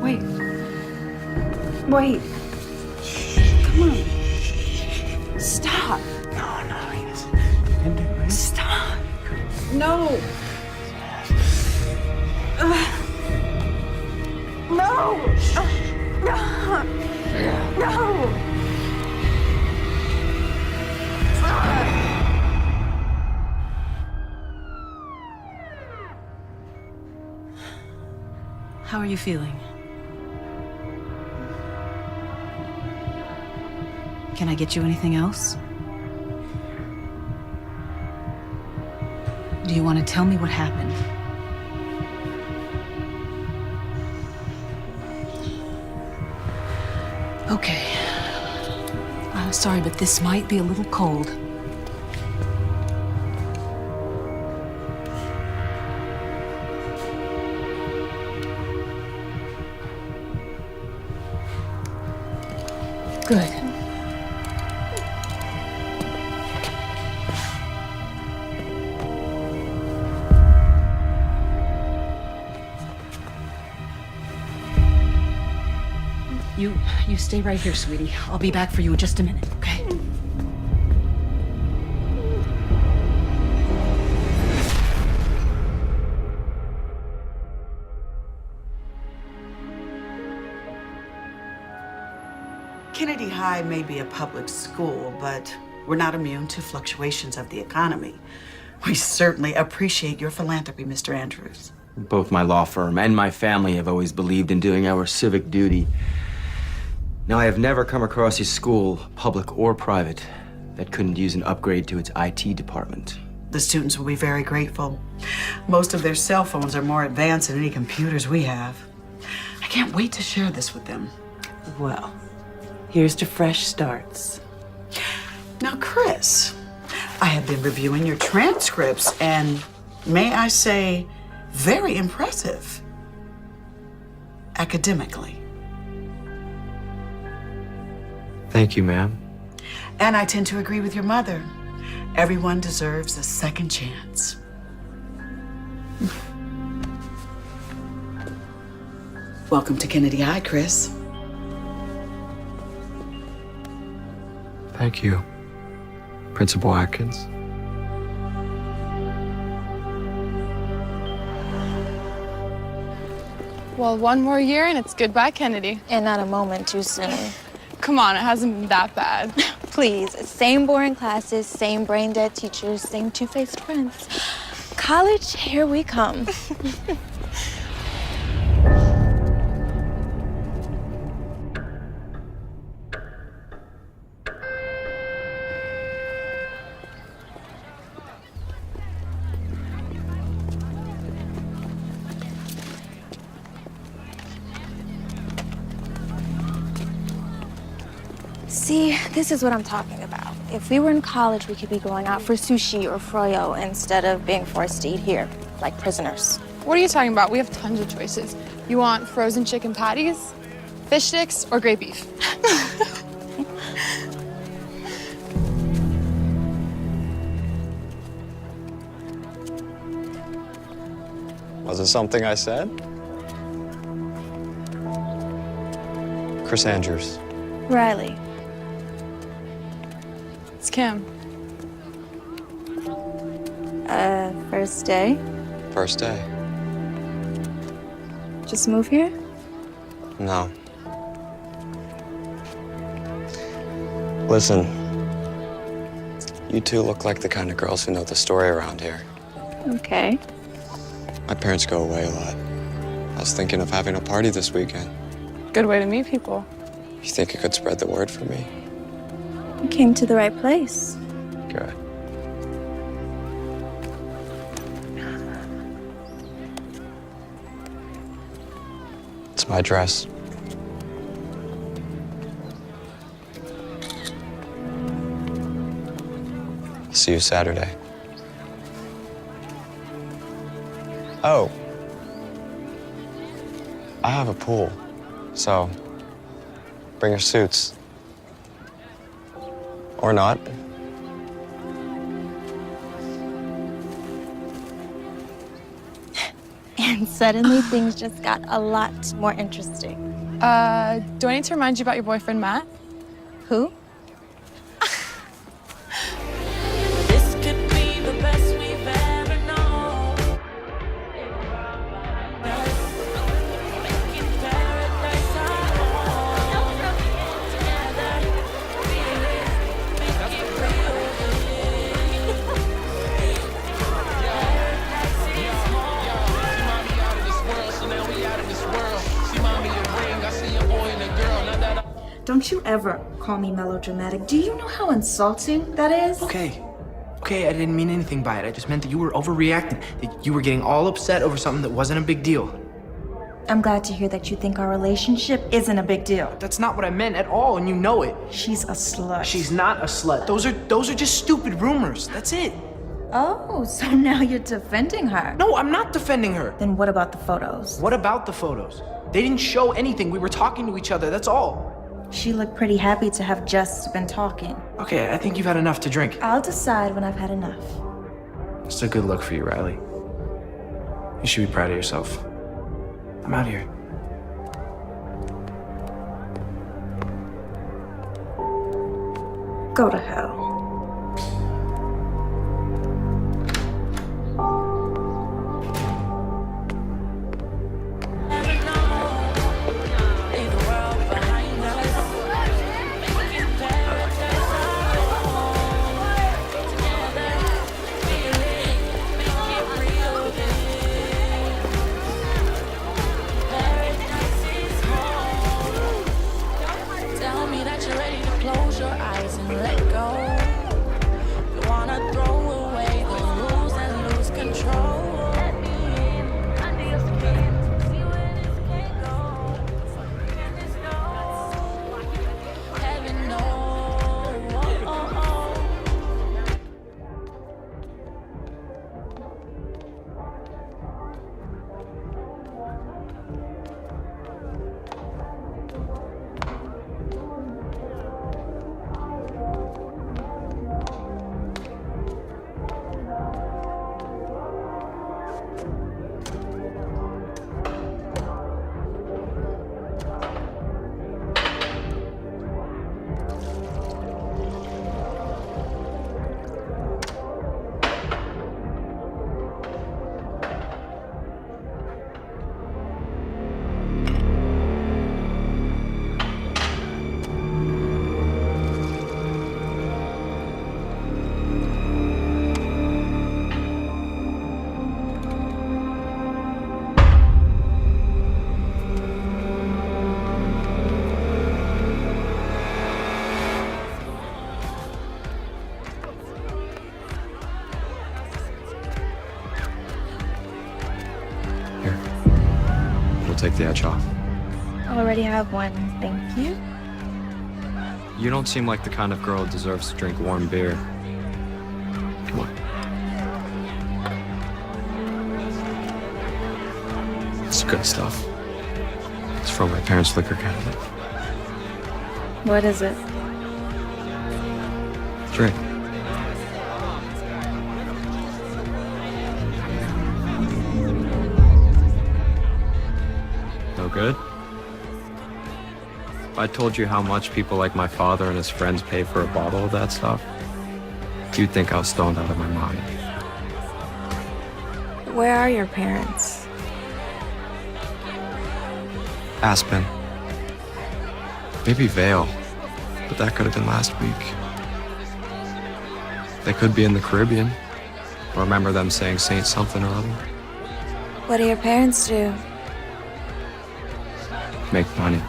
Wait. Wait. Come on. Stop. No, yes. You can do it. Stop. No. No. No. How are you feeling? Can I get you anything else? Do you want to tell me what happened? Okay. Sorry, but this might be a little cold. Good. You stay right here, sweetie. I'll be back for you in just a minute, okay? Kennedy High may be a public school, but we're not immune to fluctuations of the economy. We certainly appreciate your philanthropy, Mr. Andrews. Both my law firm and my family have always believed in doing our civic duty. Now, I have never come across a school, public or private, that couldn't use an upgrade to its IT department. The students will be very grateful. Most of their cell phones are more advanced than any computers we have. I can't wait to share this with them. Well, here's to fresh starts. Now, Chris, I have been reviewing your transcripts, and may I say, very impressive. Academically. Thank you, ma'am. And I tend to agree with your mother. Everyone deserves a second chance. Welcome to Kennedy High, Chris. Thank you, Principal Atkins. Well, one more year and it's goodbye, Kennedy. And not a moment too soon. Come on, it hasn't been that bad. Please, same boring classes, same brain dead teachers, same two-faced friends. College, here we come. See, this is what I'm talking about. If we were in college, we could be going out for sushi or froyo instead of being forced to eat here, like prisoners. What are you talking about? We have tons of choices. You want frozen chicken patties, fish sticks, or great beef? Was it something I said? Chris Andrews. Riley. It's Kim. First day? First day. Just move here? No. Listen, you two look like the kind of girls who know the story around here. Okay. My parents go away a lot. I was thinking of having a party this weekend. Good way to meet people. You think you could spread the word for me? You came to the right place. Good. It's my dress. I'll see you Saturday. Oh. I have a pool, so bring your suits. Or not. And suddenly things just got a lot more interesting. Do I need to remind you about your boyfriend, Matt? Who? This could be the best we've ever known. Making paradise our home. Together, feel it, make it real. Paradise is home. Mommy out of this world, so now we out of this world. See mommy a ring, I see a boy and a girl. Now that Don't you ever call me melodramatic. Do you know how insulting that is? Okay, I didn't mean anything by it. I just meant that you were overreacting, that you were getting all upset over something that wasn't a big deal. I'm glad to hear that you think our relationship isn't a big deal. That's not what I meant at all, and you know it. She's a slut. She's not a slut. Those are just stupid rumors. That's it. Oh, so now you're defending her. No, I'm not defending her. Then what about the photos? What about the photos? They didn't show anything. We were talking to each other, that's all. She looked pretty happy to have just been talking. Okay, I think you've had enough to drink. I'll decide when I've had enough. It's a good look for you, Riley. You should be proud of yourself. I'm out of here. Go to hell. Leave the world behind us. Making paradise our home. Together, feel it, make it real. Paradise is home. Tell me that you're ready to close your eyes and let go. You wanna throw away the rules and lose control. Let me in under your skin. See where this can go. Can this go? Heaven knows. Here. It'll take the edge off. I already have one, thank you. You don't seem like the kind of girl who deserves to drink warm beer. Come on. It's good stuff. It's from my parents' liquor cabinet. What is it? Drink. No good? If I told you how much people like my father and his friends pay for a bottle of that stuff, you'd think I was stoned out of my mind. Where are your parents? Aspen. Maybe Vale, but that could have been last week. They could be in the Caribbean. I remember them saying Saint something or other. What do your parents do? Make money.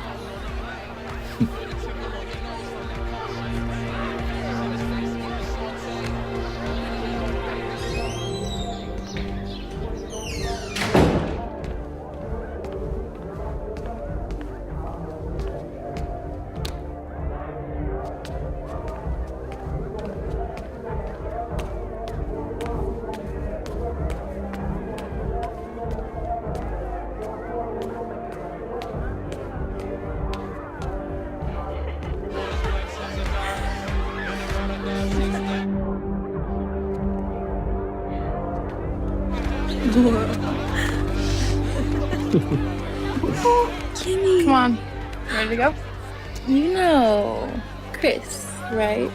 Kimmy. Come on. Ready to go? You know Chris, right?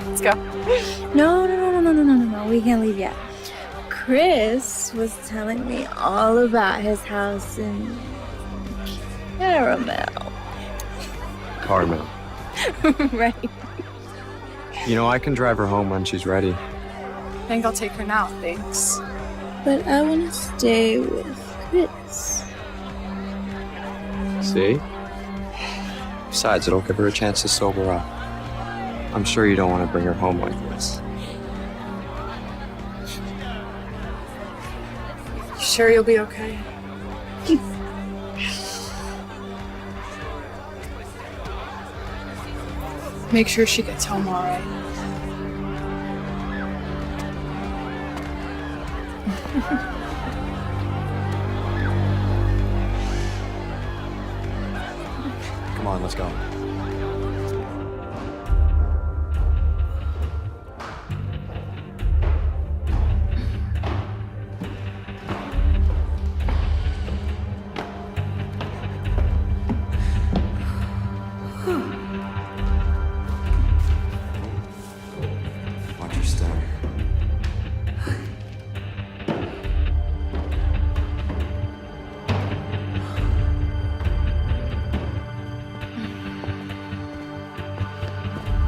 Let's go. No. We can't leave yet. Chris was telling me all about his house in Caramel. Carmel. Right. You know, I can drive her home when she's ready. I think I'll take her now, thanks. But I want to stay with Chris. See? Besides, it'll give her a chance to sober up. I'm sure you don't want to bring her home like this. You sure you'll be okay? Make sure she gets home all right. Come on, let's go. Watch your step.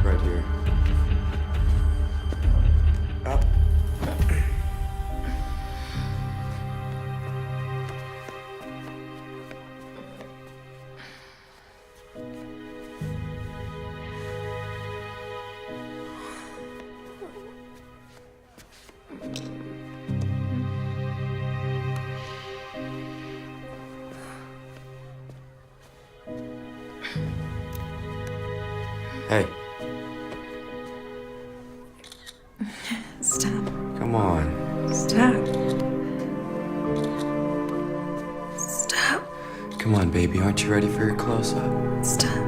Right here. Up. Hey, Stop. come on. Stop. Stop. Come on, baby. Aren't you ready for your close-up? Stop.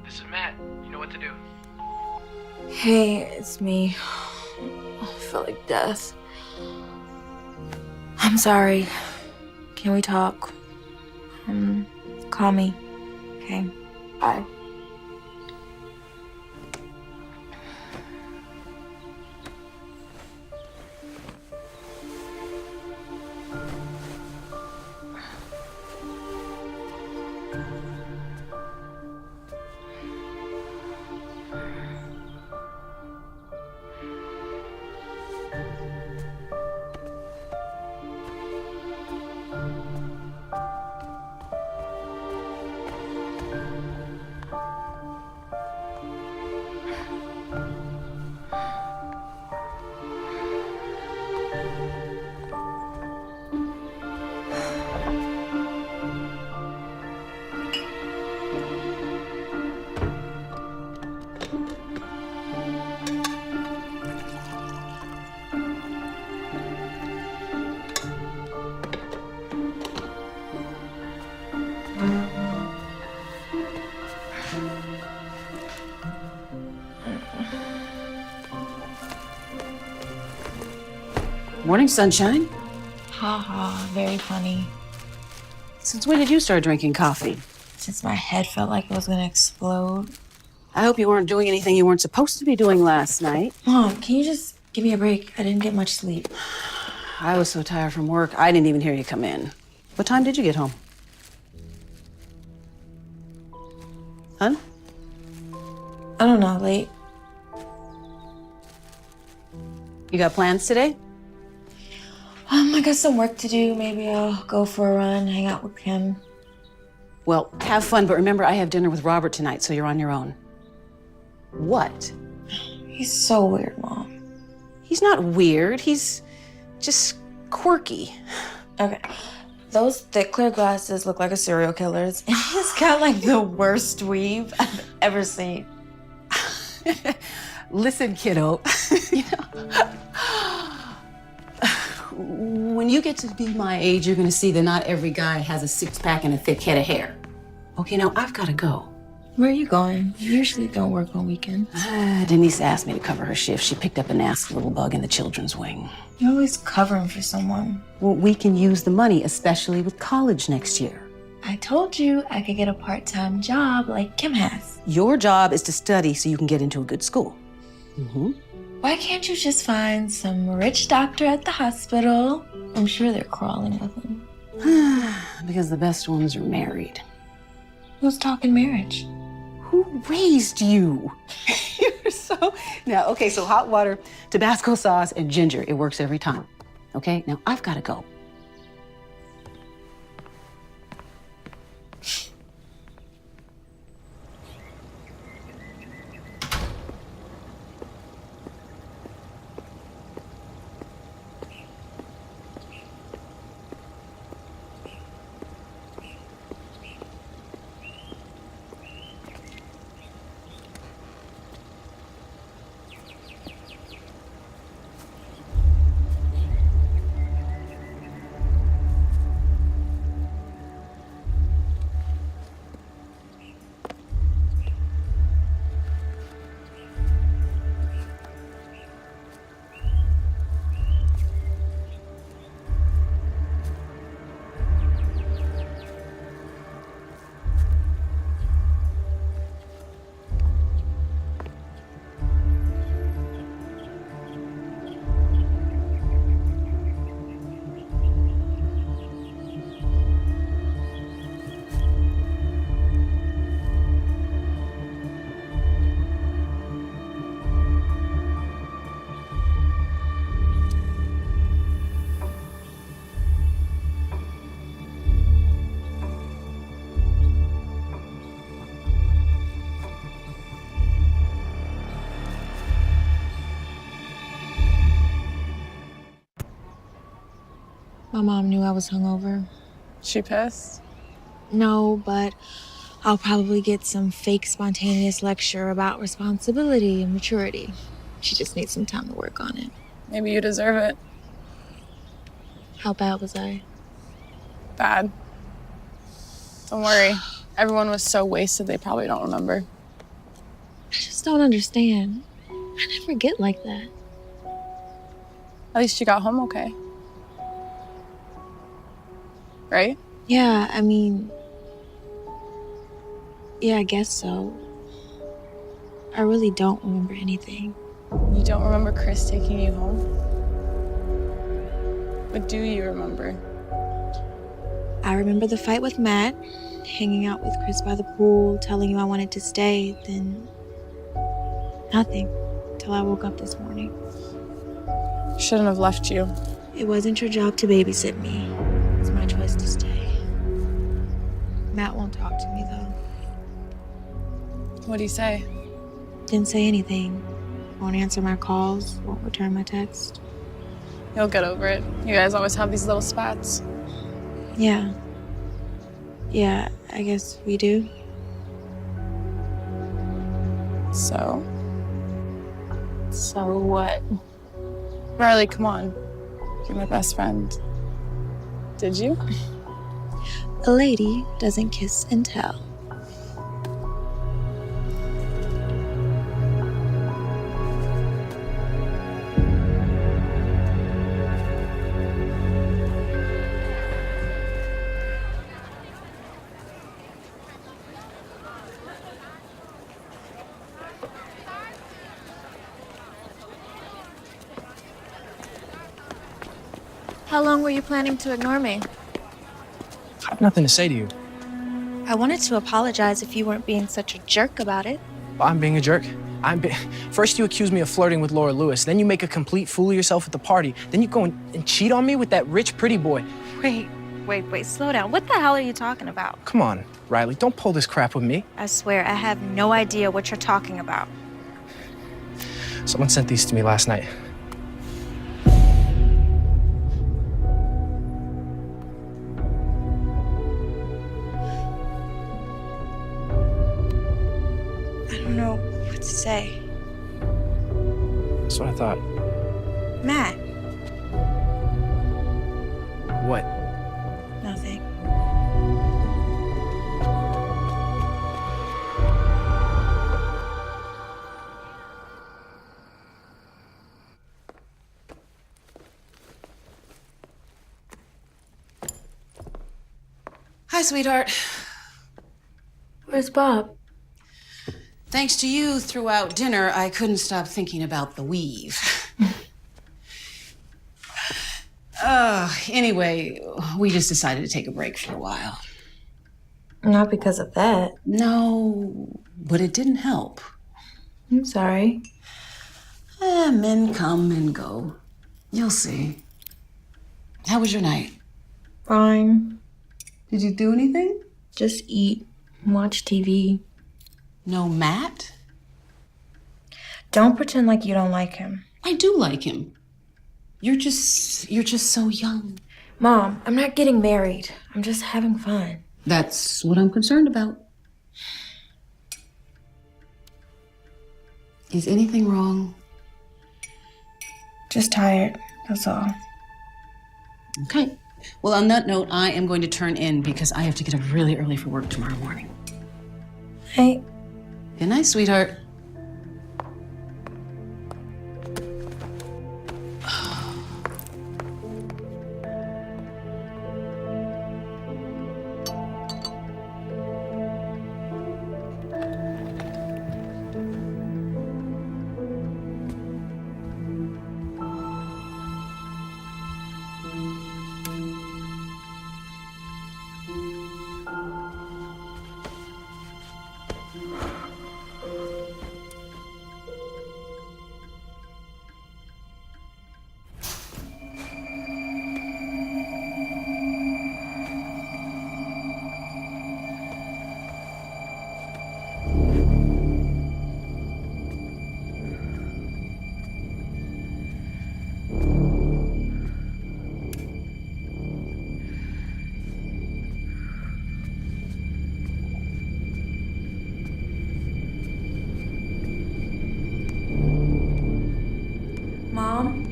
This is Matt. You know what to do. Hey, it's me. I feel like death. I'm sorry. Can we talk? Call me. Okay. Bye. Morning, sunshine. Ha ha, very funny. Since when did you start drinking coffee? Since my head felt like it was gonna explode. I hope you weren't doing anything you weren't supposed to be doing last night. Mom, can you just give me a break? I didn't get much sleep. I was so tired from work, I didn't even hear you come in. What time did you get home? Hun? I don't know, late. You got plans today? I got some work to do. Maybe I'll go for a run, hang out with Kim. Well, have fun, but remember I have dinner with Robert tonight, so you're on your own. What? He's so weird, Mom. He's not weird, he's just quirky. Okay. Those thick clear glasses look like a serial killer's, and he's got like the worst weave I've ever seen. Listen, kiddo, you know, when you get to be my age, you're gonna see that not every guy has a six-pack and a thick head of hair. Okay, now I've gotta go. Where are you going? You usually don't work on weekends. Denise asked me to cover her shift. She picked up a nasty little bug in the children's wing. You're always covering for someone. Well, we can use the money, especially with college next year. I told you I could get a part-time job like Kim has. Your job is to study so you can get into a good school. Mm-hmm. Why can't you just find some rich doctor at the hospital? I'm sure they're crawling with him. Because the best ones are married. Who's talking marriage? Who raised you? You're so... Now, okay, so hot water, Tabasco sauce, and ginger. It works every time. Okay, now I've got to go. My mom knew I was hungover. She pissed? No, but I'll probably get some fake spontaneous lecture about responsibility and maturity. She just needs some time to work on it. Maybe you deserve it. How bad was I? Bad. Don't worry. Everyone was so wasted they probably don't remember. I just don't understand. I never get like that. At least you got home okay. Right? Yeah, I mean... Yeah, I guess so. I really don't remember anything. You don't remember Chris taking you home? What do you remember? I remember the fight with Matt, hanging out with Chris by the pool, telling you I wanted to stay, then... nothing. Till I woke up this morning. Shouldn't have left you. It wasn't your job to babysit me. It's my choice to stay. Matt won't talk to me, though. What'd he say? Didn't say anything. Won't answer my calls, won't return my text. You'll get over it. You guys always have these little spats. Yeah. Yeah, I guess we do. So? So what? Riley, come on. You're my best friend. Did you? A lady doesn't kiss and tell. How long were you planning to ignore me? I have nothing to say to you. I wanted to apologize if you weren't being such a jerk about it. I'm being a jerk. First you accuse me of flirting with Laura Lewis, then you make a complete fool of yourself at the party, then you go and cheat on me with that rich, pretty boy. Wait, slow down. What the hell are you talking about? Come on, Riley, don't pull this crap with me. I swear, I have no idea what you're talking about. Someone sent these to me last night. I don't know what to say. That's what I thought. Matt, What? nothing. Hi, sweetheart. Where's Bob? Thanks to you throughout dinner, I couldn't stop thinking about the weave. Anyway, we just decided to take a break for a while. Not because of that. No, but it didn't help. I'm sorry. Men come and go. You'll see. How was your night? Fine. Did you do anything? Just eat, watch TV. No Matt? Don't pretend like you don't like him. I do like him. You're just so young. Mom, I'm not getting married. I'm just having fun. That's what I'm concerned about. Is anything wrong? Just tired, that's all. Okay. Well, on that note, I am going to turn in because I have to get up really early for work tomorrow morning. Hey. Good night, sweetheart. Mom,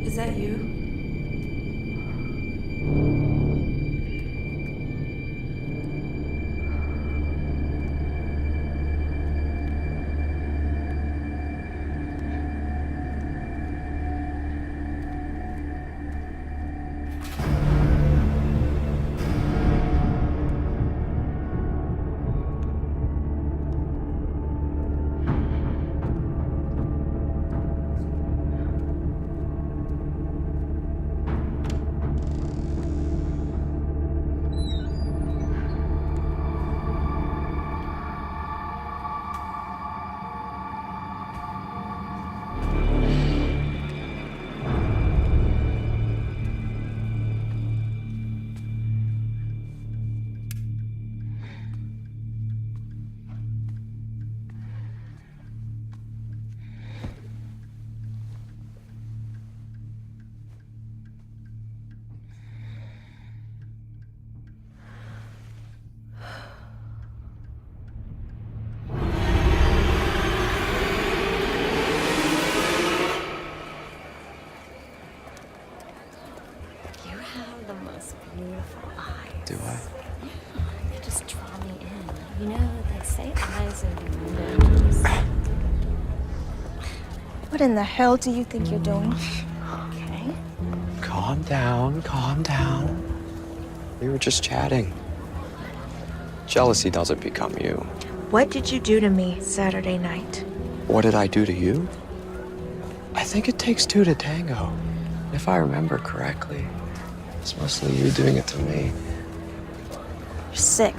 is that you? The most beautiful eyes. Do I? They just draw me in. You know, they say eyes are windows. What in the hell do you think you're doing? Okay. Calm down, calm down. We were just chatting. Jealousy doesn't become you. What did you do to me Saturday night? What did I do to you? I think it takes two to tango, if I remember correctly. It's mostly you doing it to me. You're sick.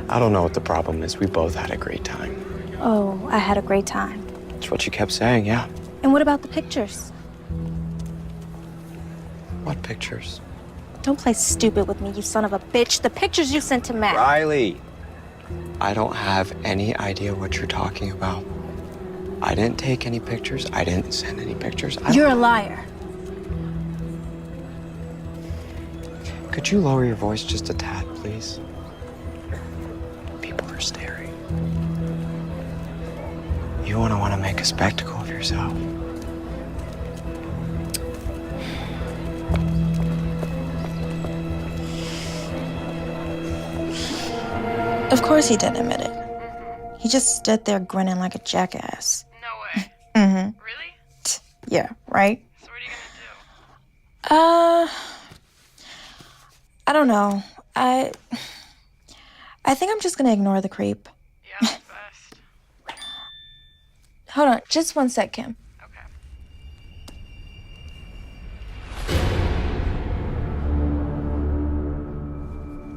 I don't know what the problem is. We both had a great time. Oh, I had a great time. That's what you kept saying, yeah. And what about the pictures? What pictures? Don't play stupid with me, you son of a bitch. The pictures you sent to Matt. Riley, I don't have any idea what you're talking about. I didn't take any pictures. I didn't send any pictures. You're a liar. Could you lower your voice just a tad, please? People are staring. You want to make a spectacle of yourself. Of course he didn't admit it. He just stood there grinning like a jackass. No way. Mm-hmm. Really? Yeah, right? So what are you gonna do? I don't know. I think I'm just gonna ignore the creep. Yeah, that's best. Hold on, just one sec, Kim.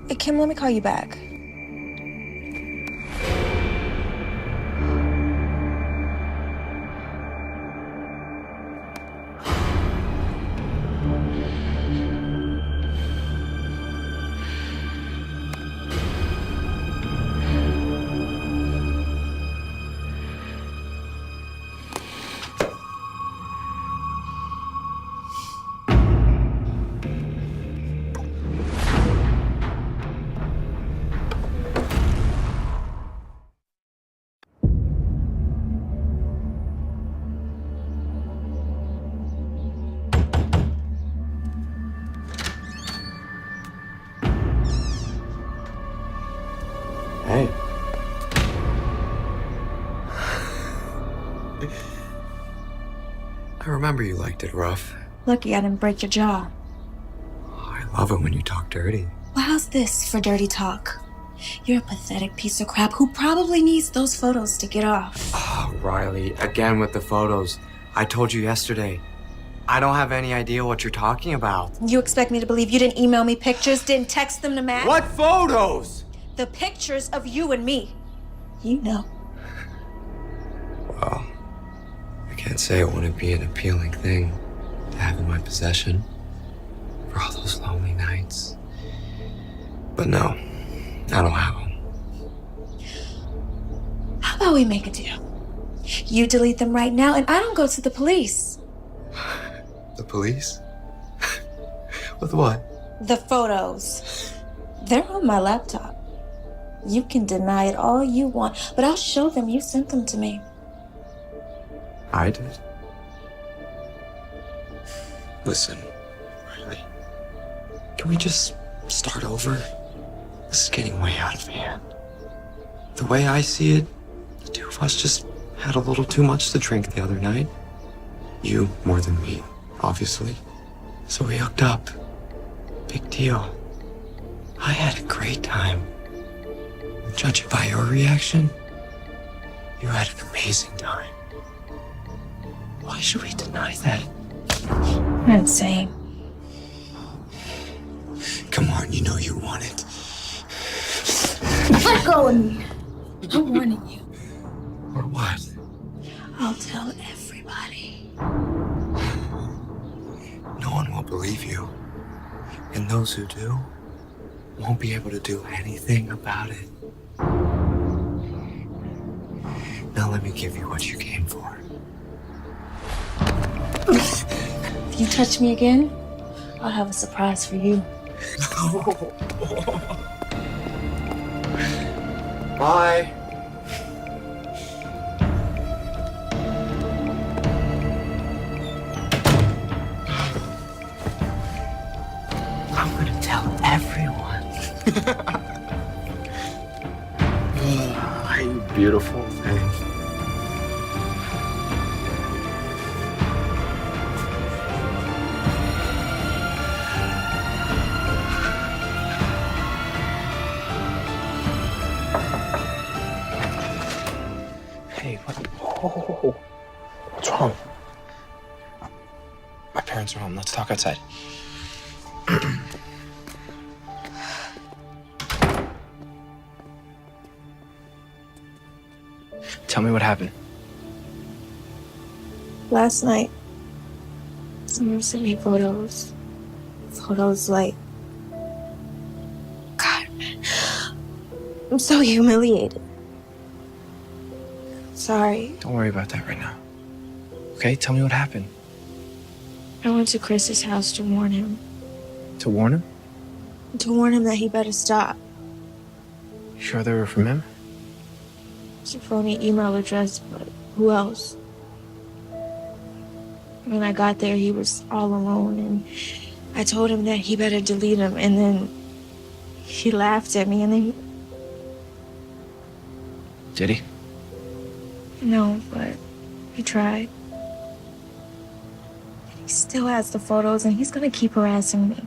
Hey, Kim, let me call you back. Hey. I remember you liked it rough. Lucky I didn't break your jaw. I love it when you talk dirty. Well, how's this for dirty talk? You're a pathetic piece of crap who probably needs those photos to get off. Oh, Riley, again with the photos. I told you yesterday. I don't have any idea what you're talking about. You expect me to believe you didn't email me pictures, didn't text them to Matt? What photos? The pictures of you and me. You know. Well, I can't say it wouldn't be an appealing thing to have in my possession for all those lonely nights. But no, I don't have them. How about we make a deal? You delete them right now and I don't go to the police. The police? With what? The photos. They're on my laptop. You can deny it all you want, but I'll show them you sent them to me. I did. Listen, Riley, can we just start over? This is getting way out of hand. The way I see it, the two of us just had a little too much to drink the other night. You more than me, obviously. So we hooked up. Big deal. I had a great time. Judging by your reaction, you had an amazing time. Why should we deny that? You're insane. Come on, you know you want it. Let go of me. I'm warning you. Or what? I'll tell everybody. No one will believe you. And those who do won't be able to do anything about it. Now let me give you what you came for. If you touch me again, I'll have a surprise for you. Bye. I'm gonna tell everyone. You beautiful thing. Hey, what? Oh, what's wrong? My parents parents are home. Let's talk outside. Tell me what happened. Last night, someone sent me photos. Photos like... God, man. I'm so humiliated. Sorry. Don't worry about that right now. Okay, tell me what happened. I went to Chris's house to warn him. To warn him? To warn him that he better stop. You sure they were from him? It's a phony email address, but who else? When I got there, he was all alone, and I told him that he better delete them, and then he laughed at me, and then Did he? No, but he tried. He still has the photos, and he's gonna keep harassing me.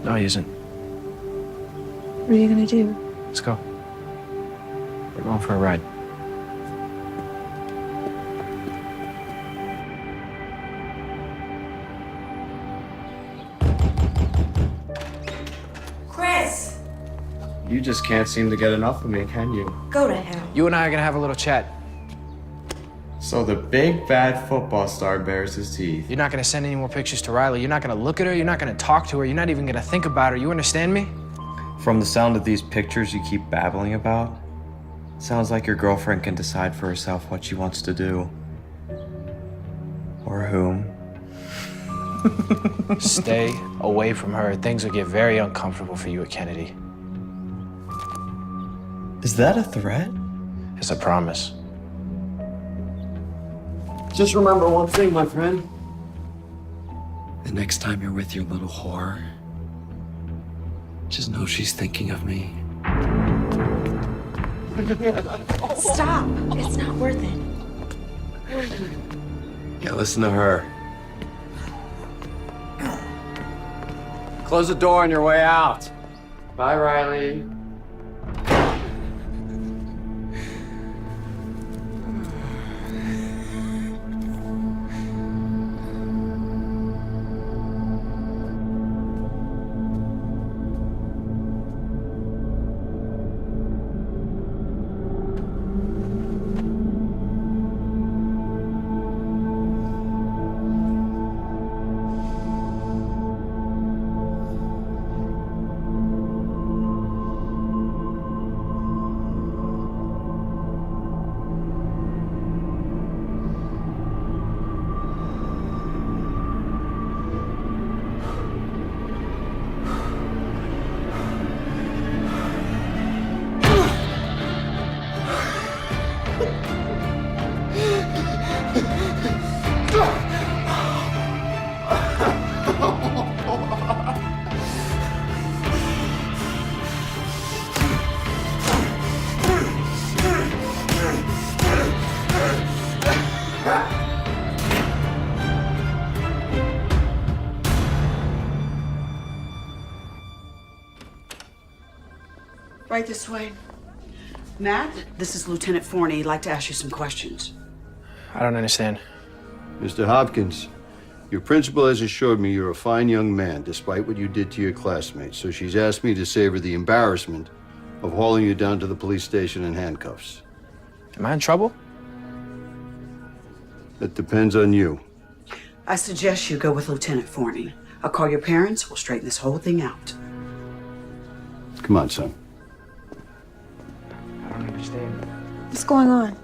No, he isn't. What are you gonna do? Let's go. We're going for a ride. Chris! You just can't seem to get enough of me, can you? Go to hell. You and I are gonna have a little chat. So the big bad football star bares his teeth. You're not gonna send any more pictures to Riley. You're not gonna look at her. You're not gonna talk to her. You're not even gonna think about her. You understand me? From the sound of these pictures you keep babbling about, sounds like your girlfriend can decide for herself what she wants to do. Or whom. Stay away from her. Things will get very uncomfortable for you at Kennedy. Is that a threat? It's a promise. Just remember one thing, my friend. The next time you're with your little whore, just know she's thinking of me. Stop! It's not worth it. Yeah, listen to her. Close the door on your way out. Bye, Riley. Right this way. Matt, this is Lieutenant Forney. He'd like to ask you some questions. I don't understand. Mr. Hopkins, your principal has assured me you're a fine young man, despite what you did to your classmates. So she's asked me to save her the embarrassment of hauling you down to the police station in handcuffs. Am I in trouble? That depends on you. I suggest you go with Lieutenant Forney. I'll call your parents. We'll straighten this whole thing out. Come on, son. I don't understand. What's going on?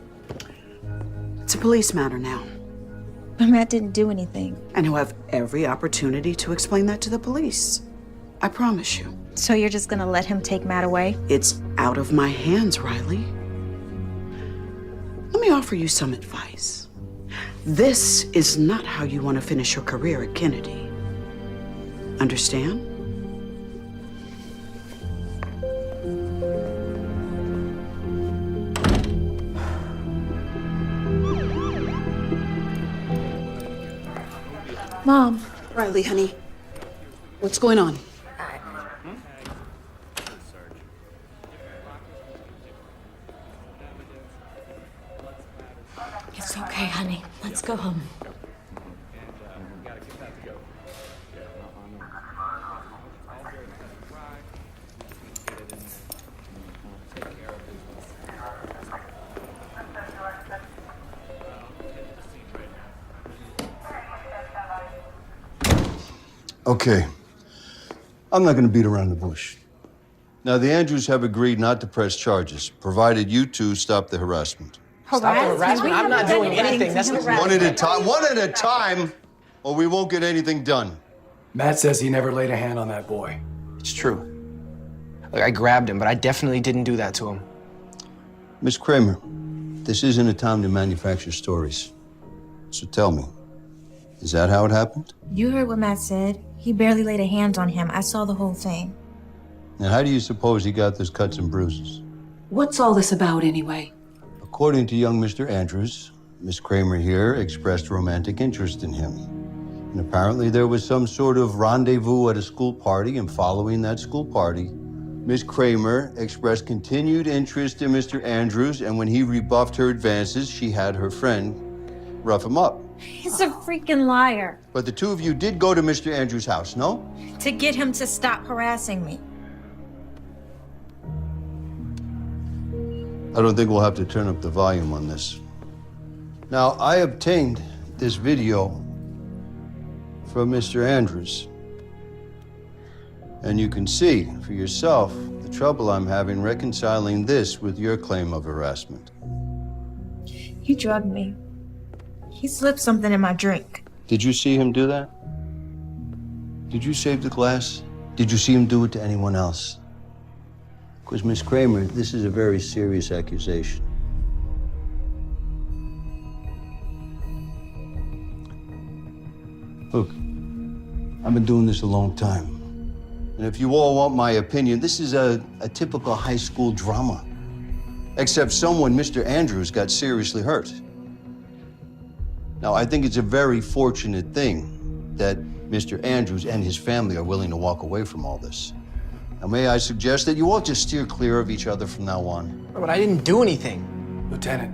It's a police matter now. But Matt didn't do anything. And he'll have every opportunity to explain that to the police. I promise you. So you're just gonna let him take Matt away? It's out of my hands, Riley. Let me offer you some advice. This is not how you want to finish your career at Kennedy. Understand? Mom. Riley, honey. What's going on? It's okay, honey. Let's go home. Okay. I'm not going to beat around the bush. Now, the Andrews have agreed not to press charges, provided you two stop the harassment. Stop the harassment? I'm not doing anything. That's not One at a time, or we won't get anything done. Matt says he never laid a hand on that boy. It's true. Look, I grabbed him, but I definitely didn't do that to him. Miss Kramer, this isn't a time to manufacture stories. So tell me, is that how it happened? You heard what Matt said. He barely laid a hand on him. I saw the whole thing. And how do you suppose he got those cuts and bruises? What's all this about anyway? According to young Mr. Andrews, Miss Kramer here expressed romantic interest in him. And apparently there was some sort of rendezvous at a school party, and following that school party, Miss Kramer expressed continued interest in Mr. Andrews, and when he rebuffed her advances, she had her friend rough him up. He's a freaking liar. But the two of you did go to Mr. Andrews' house, no? To get him to stop harassing me. I don't think we'll have to turn up the volume on this. Now, I obtained this video from Mr. Andrews. And you can see for yourself the trouble I'm having reconciling this with your claim of harassment. He drugged me. He slipped something in my drink. Did you see him do that? Did you save the glass? Did you see him do it to anyone else? Because, Miss Kramer, this is a very serious accusation. Look, I've been doing this a long time. And if you all want my opinion, this is a typical high school drama. Except someone, Mr. Andrews, got seriously hurt. Now, I think it's a very fortunate thing that Mr. Andrews and his family are willing to walk away from all this. Now, may I suggest that you all just steer clear of each other from now on? But I didn't do anything. Lieutenant,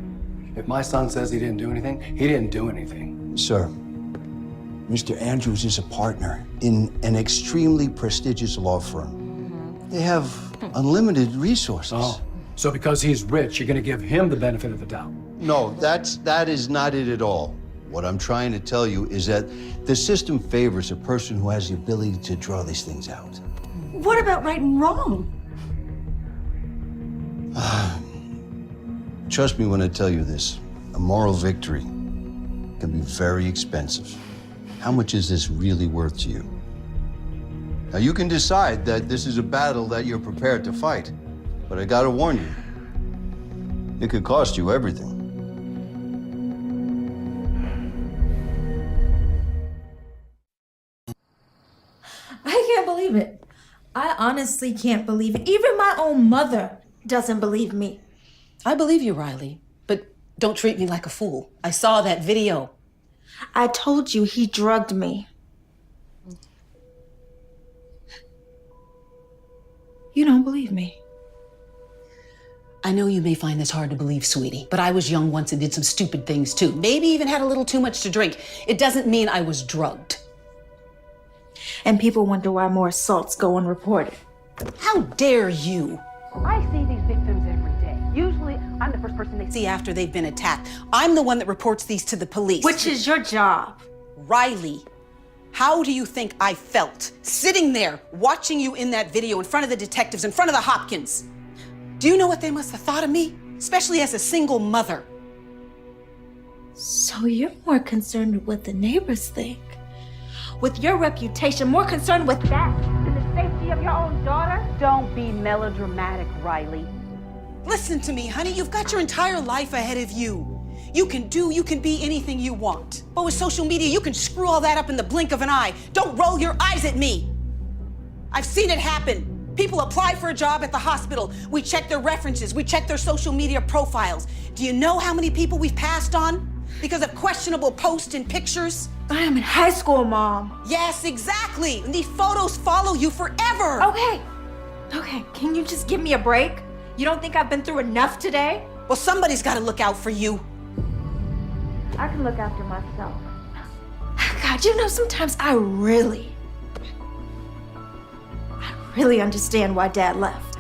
if my son says he didn't do anything, he didn't do anything. Sir, Mr. Andrews is a partner in an extremely prestigious law firm. They have unlimited resources. Oh, so because he's rich, you're gonna give him the benefit of the doubt? No, that is not it at all. What I'm trying to tell you is that the system favors a person who has the ability to draw these things out. What about right and wrong? Trust me when I tell you this. A moral victory can be very expensive. How much is this really worth to you? Now, you can decide that this is a battle that you're prepared to fight, but I gotta warn you, it could cost you everything. I can't believe it. I honestly can't believe it. Even my own mother doesn't believe me. I believe you, Riley, but don't treat me like a fool. I saw that video. I told you he drugged me. You don't believe me. I know you may find this hard to believe, sweetie, but I was young once and did some stupid things too. Maybe even had a little too much to drink. It doesn't mean I was drugged. And people wonder why more assaults go unreported. How dare you? I see these victims every day. Usually, I'm the first person they See after they've been attacked. I'm the one that reports these to the police. Which is your job. Riley, how do you think I felt sitting there watching you in that video in front of the detectives, in front of the Hopkins? Do you know what they must have thought of me? Especially as a single mother. So you're more concerned with what the neighbors think. With your reputation, more concerned with that than the safety of your own daughter? Don't be melodramatic, Riley. Listen to me, honey. You've got your entire life ahead of you. You can be anything you want. But with social media, you can screw all that up in the blink of an eye. Don't roll your eyes at me. I've seen it happen. People apply for a job at the hospital. We check their references. We check their social media profiles. Do you know how many people we've passed on because of questionable posts and pictures? I am in high school, Mom. Yes, exactly. And these photos follow you forever. Okay, can you just give me a break? You don't think I've been through enough today? Well, somebody's got to look out for you. I can look after myself. God, you know, sometimes I really understand why Dad left.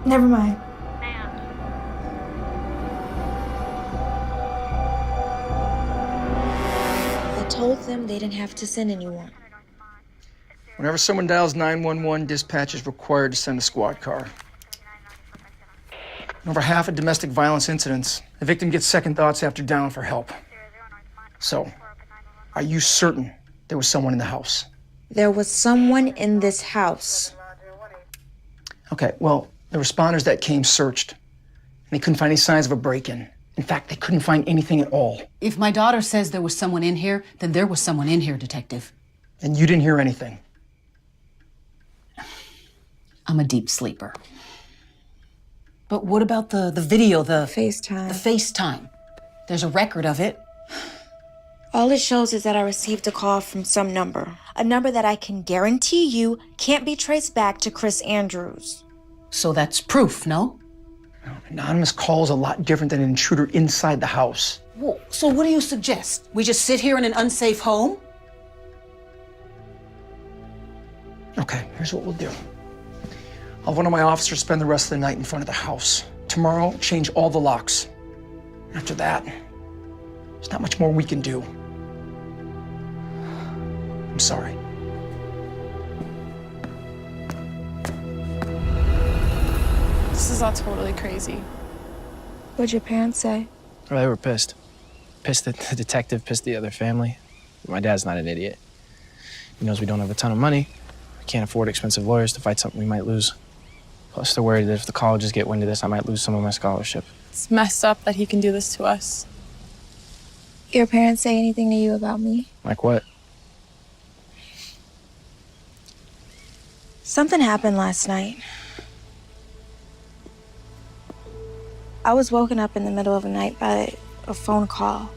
Never mind. I told them they didn't have to send anyone. Whenever someone dials 911, dispatch is required to send a squad car. In over half of domestic violence incidents, the victim gets second thoughts after dialing for help. So, are you certain there was someone in the house? There was someone in this house. Okay, well, the responders that came searched, and they couldn't find any signs of a break-in. In fact, they couldn't find anything at all. If my daughter says there was someone in here, then there was someone in here, Detective. And you didn't hear anything. I'm a deep sleeper. But what about the video, the FaceTime. The FaceTime. There's a record of it. All it shows is that I received a call from some number. A number that I can guarantee you can't be traced back to Chris Andrews. So that's proof, no? Anonymous call is a lot different than an intruder inside the house. Well, so what do you suggest? We just sit here in an unsafe home? Okay, here's what we'll do. I'll have one of my officers spend the rest of the night in front of the house. Tomorrow, change all the locks. After that, there's not much more we can do. I'm sorry. This is all totally crazy. What'd your parents say? Oh, they were pissed. Pissed at the detective, pissed at the other family. My dad's not an idiot. He knows we don't have a ton of money. We can't afford expensive lawyers to fight something we might lose. Plus, they're worried that if the colleges get wind of this, I might lose some of my scholarship. It's messed up that he can do this to us. Your parents say anything to you about me? Like what? Something happened last night. I was woken up in the middle of the night by a phone call.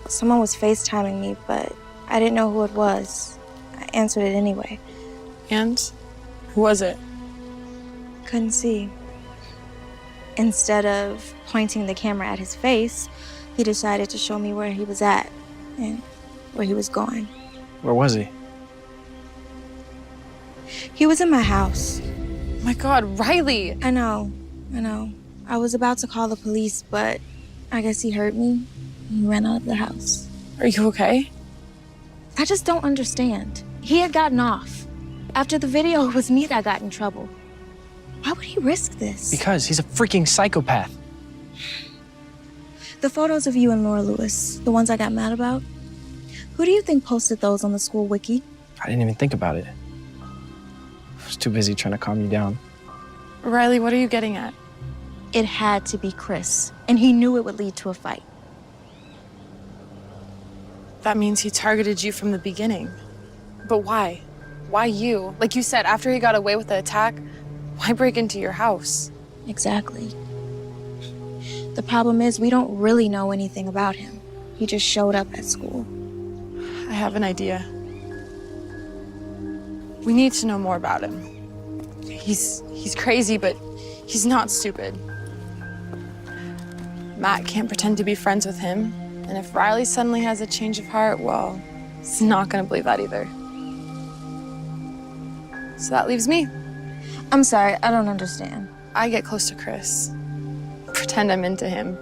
Someone was FaceTiming me, but I didn't know who it was. I answered it anyway. And? Who was it? Couldn't see. Instead of pointing the camera at his face, he decided to show me where he was at and where he was going. Where was he? He was in my house. My God, Riley! I know. I was about to call the police, but I guess he heard me. He ran out of the house. Are you okay? I just don't understand. He had gotten off. After the video, it was me that got in trouble. Why would he risk this? Because he's a freaking psychopath. The photos of you and Laura Lewis, the ones I got mad about, who do you think posted those on the school wiki? I didn't even think about it. I was too busy trying to calm you down. Riley, what are you getting at? It had to be Chris, and he knew it would lead to a fight. That means he targeted you from the beginning. But why? Why you? Like you said, after he got away with the attack, why break into your house? Exactly. The problem is we don't really know anything about him. He just showed up at school. I have an idea. We need to know more about him. He's crazy, but he's not stupid. Matt can't pretend to be friends with him. And if Riley suddenly has a change of heart, well, he's not gonna believe that either. So that leaves me. I'm sorry, I don't understand. I get close to Chris. Pretend I'm into him.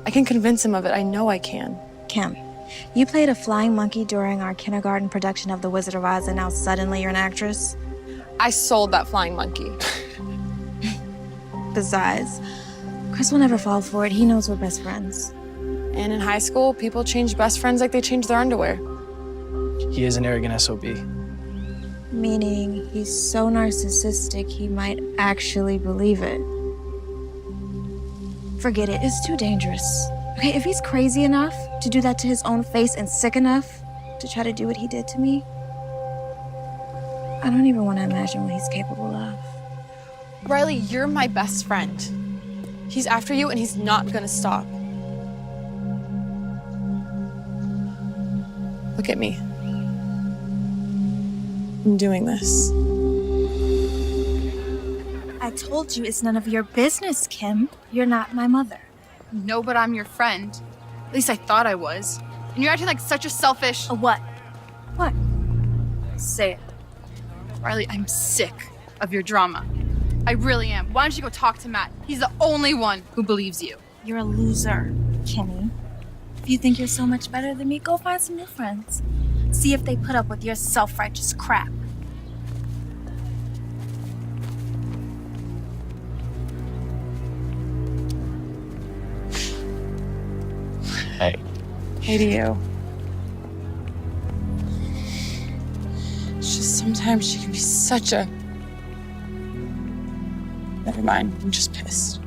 I can convince him of it. I know I can. Kim, you played a flying monkey during our kindergarten production of The Wizard of Oz, and now suddenly you're an actress? I sold that flying monkey. Besides, Chris will never fall for it. He knows we're best friends. And in high school, people change best friends like they change their underwear. He is an arrogant SOB. Meaning he's so narcissistic he might actually believe it. Forget it, it's too dangerous. Okay, if he's crazy enough to do that to his own face and sick enough to try to do what he did to me, I don't even want to imagine what he's capable of. Riley, you're my best friend. He's after you and he's not gonna stop. Look at me. I'm doing this. I told you it's none of your business, Kim. You're not my mother. No, but I'm your friend. At least I thought I was. And you're acting like such a selfish... A what? What? Say it. Riley, I'm sick of your drama. I really am. Why don't you go talk to Matt? He's the only one who believes you. You're a loser, Kenny. If you think you're so much better than me, go find some new friends. See if they put up with your self-righteous crap. Hey. Hey to you. It's just sometimes she can be such a... Never mind, I'm just pissed.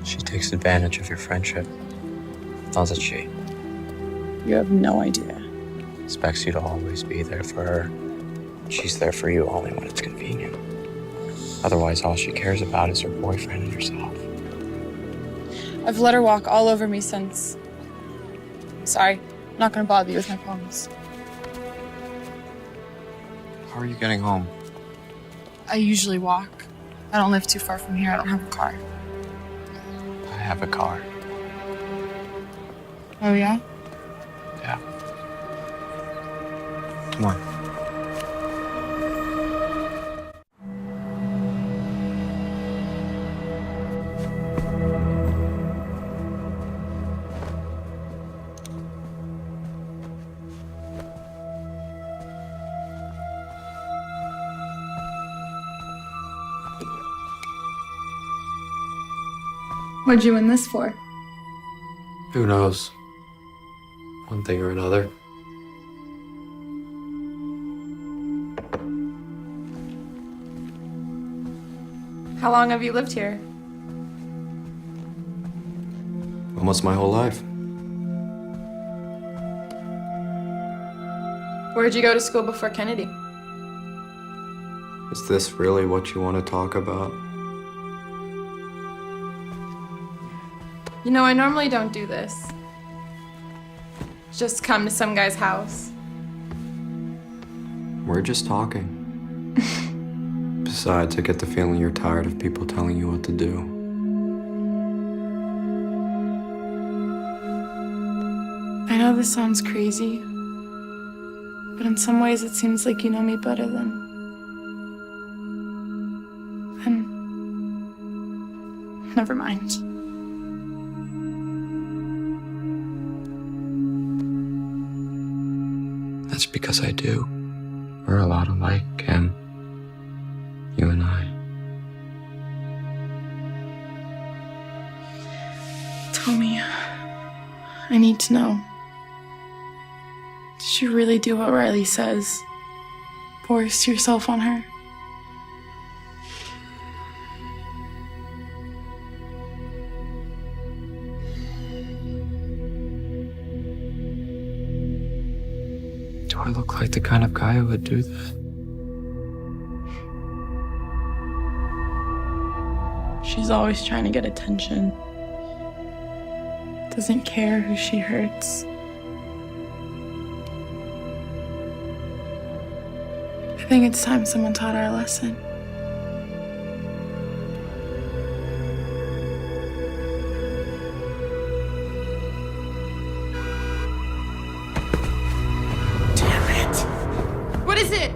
She takes advantage of your friendship, doesn't she? You have no idea. Expects you to always be there for her. She's there for you only when it's convenient. Otherwise, all she cares about is her boyfriend and herself. I've let her walk all over me since... Sorry, I'm not gonna bother you with my problems. How are you getting home? I usually walk. I don't live too far from here. I don't have a car. I have a car. Oh, yeah? Yeah. Come on. What'd you win this for? Who knows? One thing or another. How long have you lived here? Almost my whole life. Where'd you go to school before Kennedy? Is this really what you want to talk about? You know, I normally don't do this. Just come to some guy's house. We're just talking. Besides, I get the feeling you're tired of people telling you what to do. I know this sounds crazy, but in some ways it seems like you know me better than... Never mind. That's because I do. We're a lot alike, Kim. You and I. Tell me, I need to know. Did you really do what Riley says? Force yourself on her? Do I look like the kind of guy who would do that? She's always trying to get attention. Doesn't care who she hurts. I think it's time someone taught her a lesson. What is it?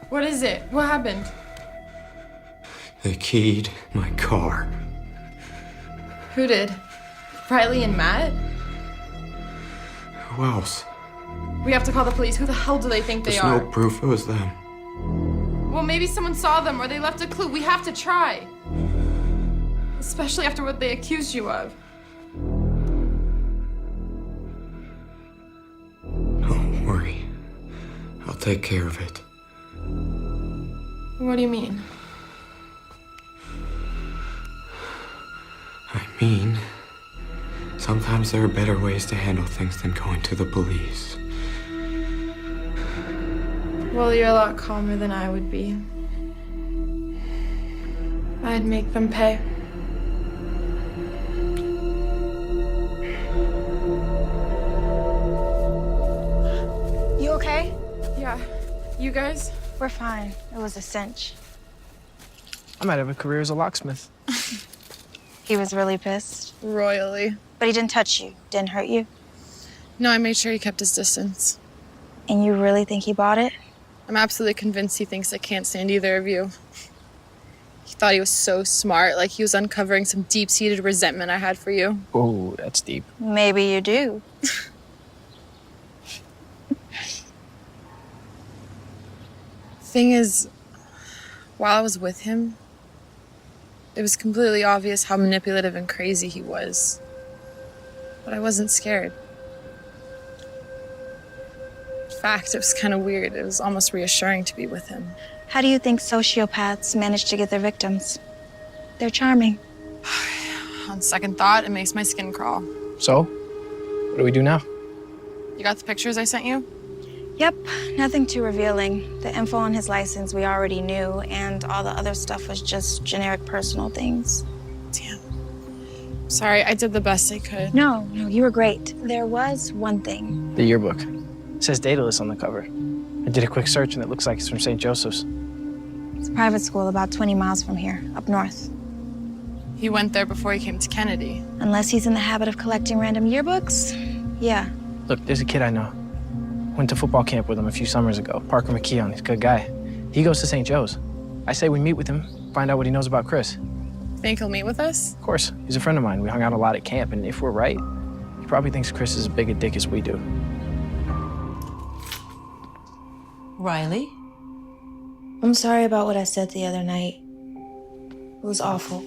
What is it? What happened? They keyed my car. Who did? Riley and Matt? Who else? We have to call the police. Who the hell do they think they There's are? no proof it was them. Well, maybe someone saw them or they left a clue. We have to try. Especially after what they accused you of. Don't worry. I'll take care of it. What do you mean? I mean, sometimes there are better ways to handle things than going to the police. Well, you're a lot calmer than I would be. I'd make them pay. You okay? Yeah. You guys? We're fine. It was a cinch. I might have a career as a locksmith. He was really pissed. Royally. But he didn't touch you, didn't hurt you. No, I made sure he kept his distance. And you really think he bought it? I'm absolutely convinced he thinks I can't stand either of you. He thought he was so smart, like he was uncovering some deep-seated resentment I had for you. Oh, that's deep. Maybe you do. Thing is, while I was with him, it was completely obvious how manipulative and crazy he was. But I wasn't scared. In fact, it was kind of weird. It was almost reassuring to be with him. How do you think sociopaths manage to get their victims? They're charming. On second thought, it makes my skin crawl. So, what do we do now? You got the pictures I sent you? Yep, nothing too revealing. The info on his license we already knew, and all the other stuff was just generic personal things. Damn. Sorry, I did the best I could. No, you were great. There was one thing. The yearbook. It says Daedalus on the cover. I did a quick search and it looks like it's from St. Joseph's. It's a private school about 20 miles from here, up north. He went there before he came to Kennedy. Unless he's in the habit of collecting random yearbooks, yeah. Look, there's a kid I know. Went to football camp with him a few summers ago. Parker McKeon, he's a good guy. He goes to St. Joe's. I say we meet with him, find out what he knows about Chris. Think he'll meet with us? Of course, he's a friend of mine. We hung out a lot at camp, and if we're right, he probably thinks Chris is as big a dick as we do. Riley? I'm sorry about what I said the other night. It was awful.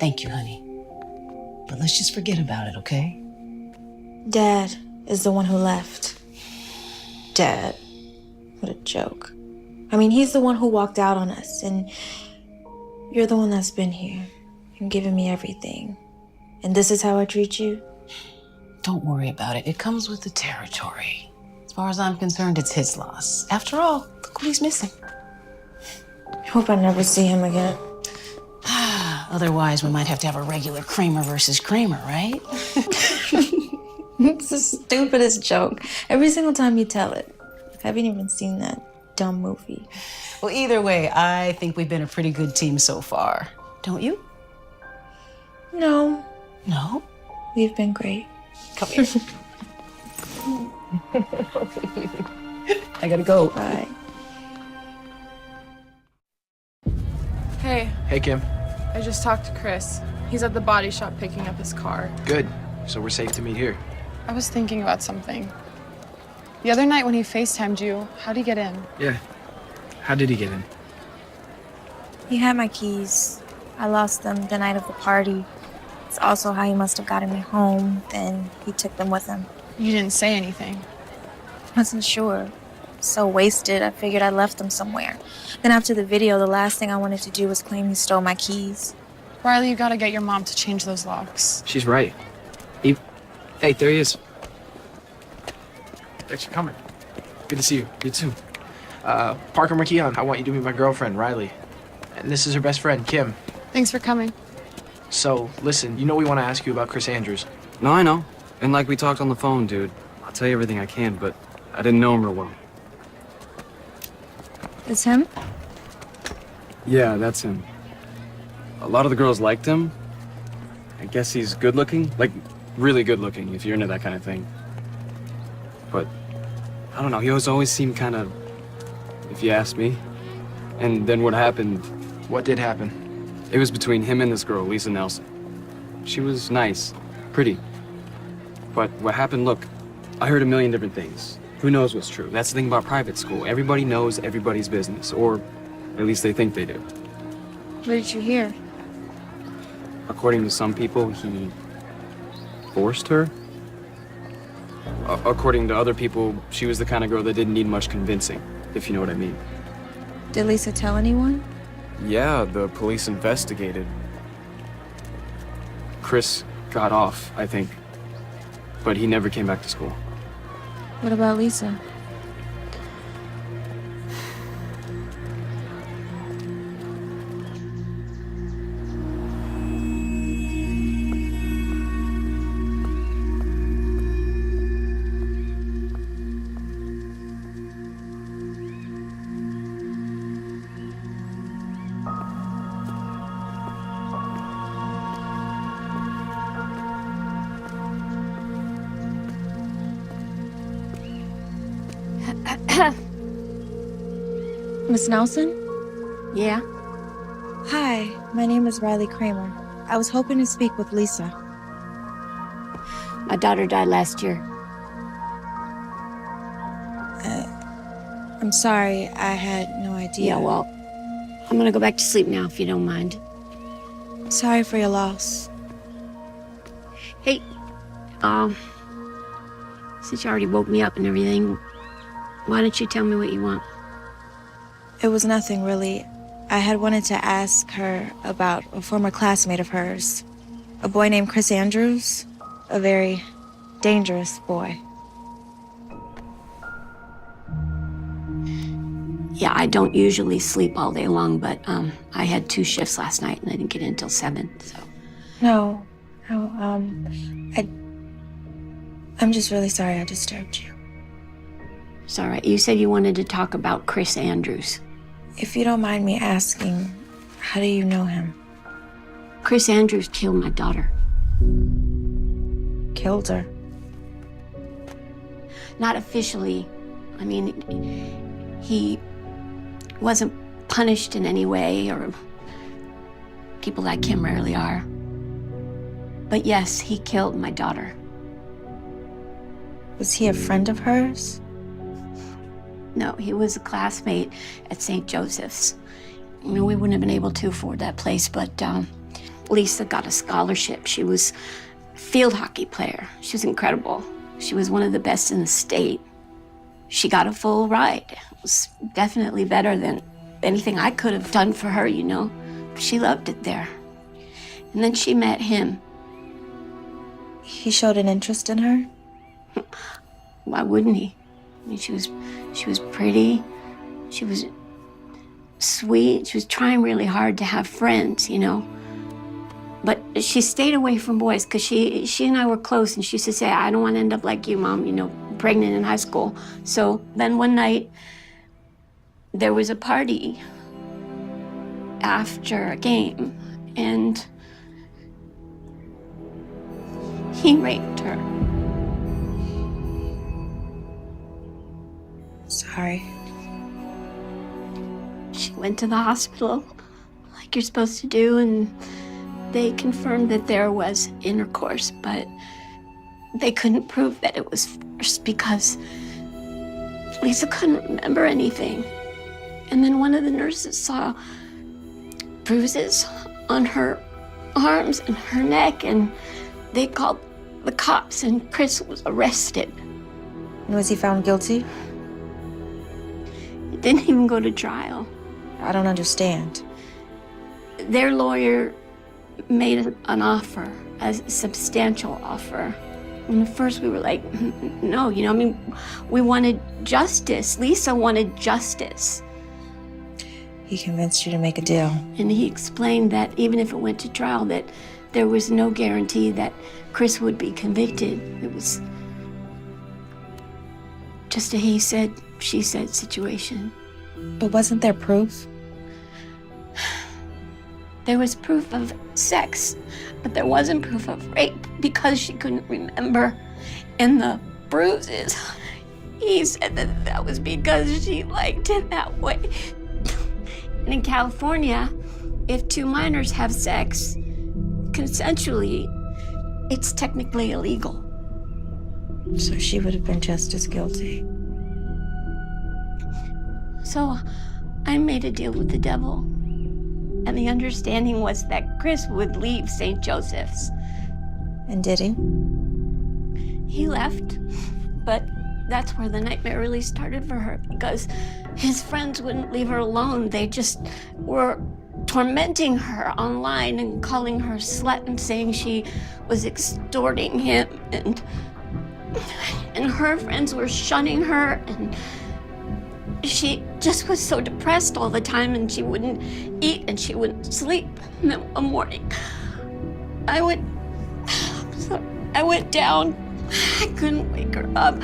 Thank you, honey. But let's just forget about it, okay? Dad is the one who left. Dad. What a joke. I mean, he's the one who walked out on us, and you're the one that's been here and given me everything. And this is how I treat you? Don't worry about it. It comes with the territory. As far as I'm concerned, it's his loss. After all, look what he's missing. I hope I never see him again. Otherwise, we might have to have a regular Kramer versus Kramer, right? It's the stupidest joke. Every single time you tell it. I haven't even seen that dumb movie. Well, either way, I think we've been a pretty good team so far. Don't you? No. No? We've been great. Come here. I gotta go. Bye. Hey, Hey, Kim. I just talked to Chris. He's at the body shop picking up his car. Good. So we're safe to meet here. I was thinking about something. The other night when he FaceTimed you, how'd he get in? Yeah. How did he get in? He had my keys. I lost them the night of the party. It's also how he must have gotten me home. Then he took them with him. You didn't say anything. I wasn't sure. So wasted, I figured I left them somewhere. Then after the video, the last thing I wanted to do was claim he stole my keys. Riley, you gotta get your mom to change those locks. She's right. Hey, there he is. Thanks for coming. Good to see you. You too. Parker McKeon, I want you to meet my girlfriend, Riley. And this is her best friend, Kim. Thanks for coming. So, listen, you know we want to ask you about Chris Andrews. No, I know. And like we talked on the phone, dude. I'll tell you everything I can, but I didn't know him real well. It's him? Yeah, that's him. A lot of the girls liked him. I guess he's good looking. Like, really good looking, if you're into that kind of thing. But, I don't know, he always seemed kind of, if you ask me. And then what happened... What did happen? It was between him and this girl, Lisa Nelson. She was nice, pretty. But what happened, look, I heard a million different things. Who knows what's true? That's the thing about private school. Everybody knows everybody's business, or at least they think they do. What did you hear? According to some people, he forced her. According to other people, she was the kind of girl that didn't need much convincing, if you know what I mean. Did Lisa tell anyone? Yeah, the police investigated. Chris got off, I think, but he never came back to school. What about Lisa? Miss Nelson? Yeah? Hi, my name is Riley Kramer. I was hoping to speak with Lisa. My daughter died last year. I'm sorry, I had no idea. Yeah, well, I'm gonna go back to sleep now if you don't mind. Sorry for your loss. Hey, since you already woke me up and everything, why don't you tell me what you want? It was nothing, really. I had wanted to ask her about a former classmate of hers. A boy named Chris Andrews. A very dangerous boy. Yeah, I don't usually sleep all day long, but I had 2 shifts last night and I didn't get in until 7, so. No, I'm just really sorry I disturbed you. It's all right. You said you wanted to talk about Chris Andrews. If you don't mind me asking, how do you know him? Chris Andrews killed my daughter. Killed her? Not officially. I mean, he wasn't punished in any way, or people like him rarely are. But yes, he killed my daughter. Was he a friend of hers? No, he was a classmate at St. Joseph's. You know, we wouldn't have been able to afford that place, but Lisa got a scholarship. She was a field hockey player. She was incredible. She was one of the best in the state. She got a full ride. It was definitely better than anything I could have done for her, you know. She loved it there. And then she met him. He showed an interest in her? Why wouldn't he? I mean, she was pretty. She was sweet. She was trying really hard to have friends, you know. But she stayed away from boys because she and I were close, and she used to say, I don't want to end up like you, Mom, you know, pregnant in high school. So then one night, there was a party after a game, and he raped her. Sorry. She went to the hospital, like you're supposed to do, and they confirmed that there was intercourse, but they couldn't prove that it was forced because Lisa couldn't remember anything. And then one of the nurses saw bruises on her arms and her neck, and they called the cops, and Chris was arrested. Was he found guilty? He didn't even go to trial. I don't understand. Their lawyer made an offer, a substantial offer. And at first we were like, no, you know, I mean, we wanted justice. Lisa wanted justice. He convinced you to make a deal. And he explained that even if it went to trial, that there was no guarantee that Chris would be convicted. It was just a he said, she said situation. But wasn't there proof? There was proof of sex, but there wasn't proof of rape because she couldn't remember. And the bruises, he said that that was because she liked it that way. And in California, if 2 minors have sex consensually, it's technically illegal. So she would have been just as guilty. So I made a deal with the devil. And the understanding was that Chris would leave St. Joseph's. And did he? He left, but that's where the nightmare really started for her, because his friends wouldn't leave her alone. They just were tormenting her online and calling her a slut and saying she was extorting him, and her friends were shunning her, and she just was so depressed all the time, and she wouldn't eat and she wouldn't sleep. And then one morning, I went down. I couldn't wake her up.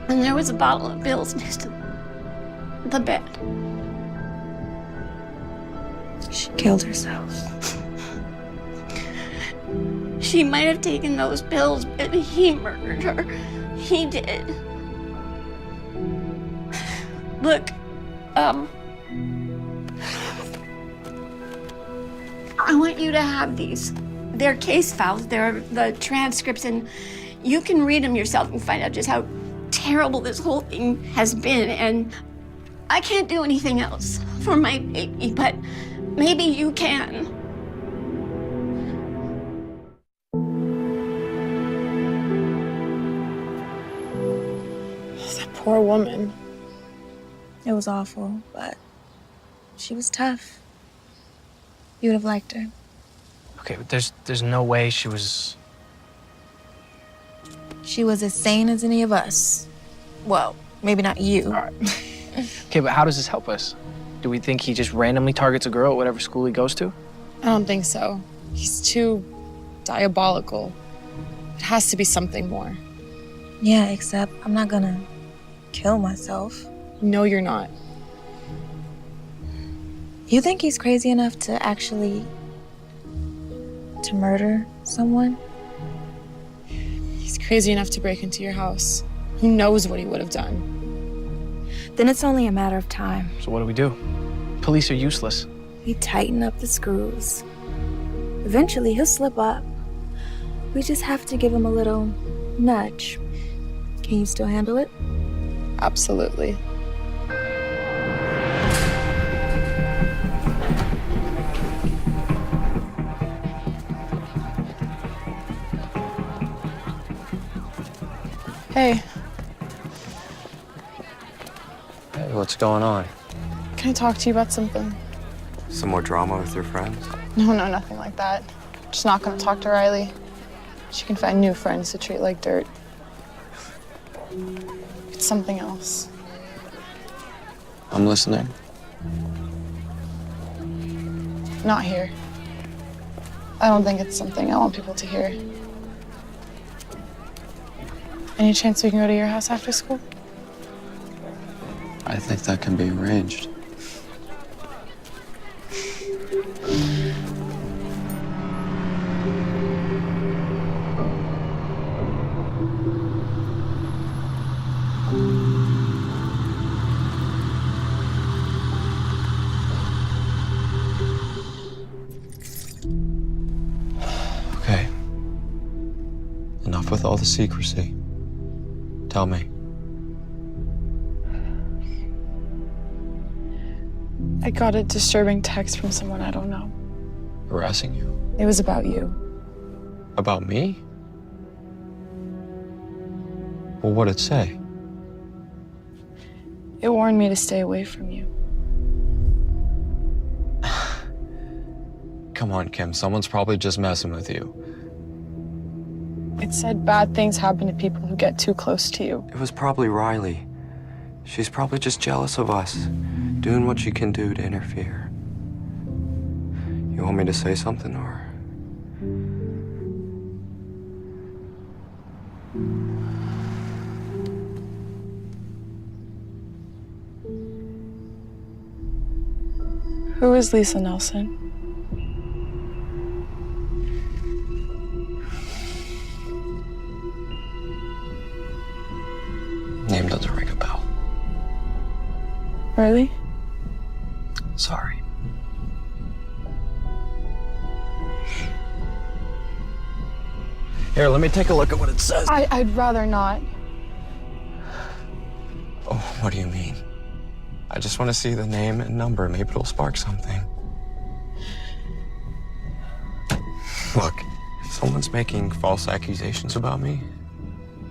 And there was a bottle of pills next to the bed. She killed herself. She might have taken those pills, but he murdered her. He did. Look, I want you to have these. They're case files. They're the transcripts, and you can read them yourself and find out just how terrible this whole thing has been. And I can't do anything else for my baby, but maybe you can. That poor woman. It was awful, but she was tough. You would have liked her. Okay, but there's no way she was... She was as sane as any of us. Well, maybe not you. All right. Okay, but how does this help us? Do we think he just randomly targets a girl at whatever school he goes to? I don't think so. He's too diabolical. It has to be something more. Yeah, except I'm not gonna kill myself. No, you're not. You think he's crazy enough to actually... to murder someone? He's crazy enough to break into your house. Who knows what he would have done? Then it's only a matter of time. So what do? Police are useless. We tighten up the screws. Eventually, he'll slip up. We just have to give him a little nudge. Can you still handle it? Absolutely. Hey. Hey, what's going on? Can I talk to you about something? Some more drama with your friends? No, nothing like that. Just not gonna talk to Riley. She can find new friends to treat like dirt. It's something else. I'm listening. Not here. I don't think it's something I want people to hear. Any chance we can go to your house after school? I think that can be arranged. Okay. Enough with all the secrecy. Tell me. I got a disturbing text from someone I don't know. Harassing you? It was about you. About me? Well, what'd it say? It warned me to stay away from you. Come on, Kim. Someone's probably just messing with you. It said bad things happen to people who get too close to you. It was probably Riley. She's probably just jealous of us, doing what she can do to interfere. You want me to say something, or? Who is Lisa Nelson? Name doesn't ring a bell. Really? Sorry. Here, let me take a look at what it says. I'd rather not. Oh, what do you mean? I just want to see the name and number. Maybe it'll spark something. Look, if someone's making false accusations about me,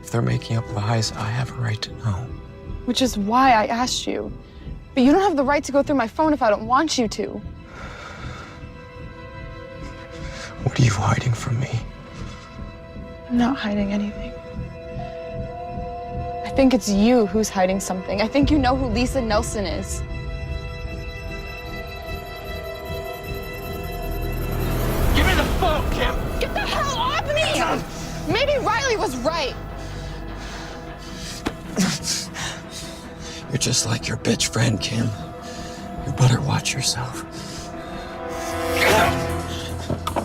if they're making up lies, I have a right to know. Which is why I asked you. But you don't have the right to go through my phone if I don't want you to. What are you hiding from me? I'm not hiding anything. I think it's you who's hiding something. I think you know who Lisa Nelson is. Give me the phone, Kim! Get the hell off me! Maybe Riley was right. You're just like your bitch friend, Kim. You better watch yourself.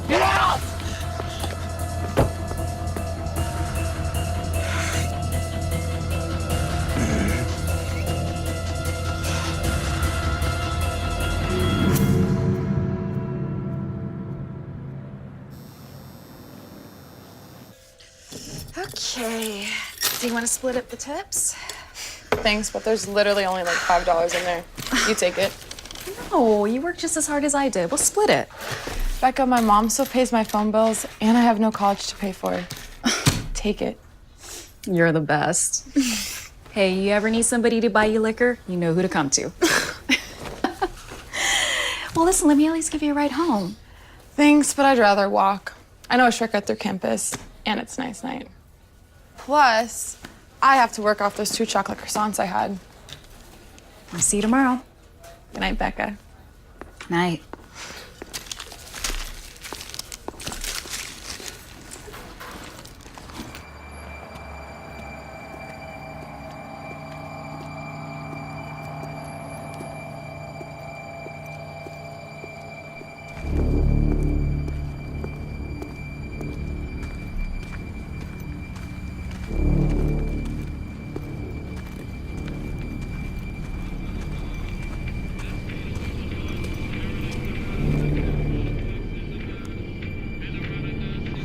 Get out! Okay. Do you want to split up the tips? Thanks, but there's literally only like $5 in there. You take it. No, you work just as hard as I did. We'll split it. Becca, my mom still pays my phone bills, and I have no college to pay for. Take it. You're the best. Hey, you ever need somebody to buy you liquor? You know who to come to. Well, listen, let me at least give you a ride home. Thanks, but I'd rather walk. I know a shortcut through campus, and it's nice night. Plus, I have to work off those 2 chocolate croissants I had. I'll see you tomorrow. Good night, Becca. Night.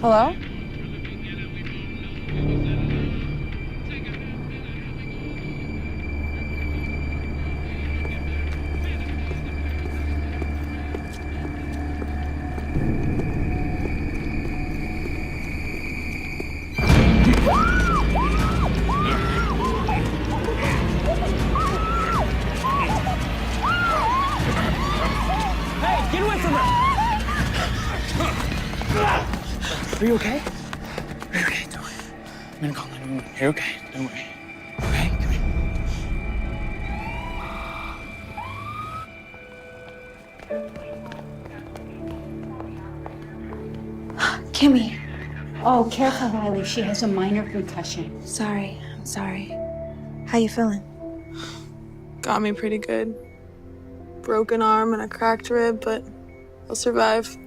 Hello? Hey, get away from her! Are you okay? Are you okay? Don't worry. I'm gonna call 911. You're okay. Don't worry. Okay? Come here. Kimmy. Oh, careful, Riley. She has a minor concussion. Sorry, I'm sorry. How you feeling? Got me pretty good. Broken arm and a cracked rib, but I'll survive.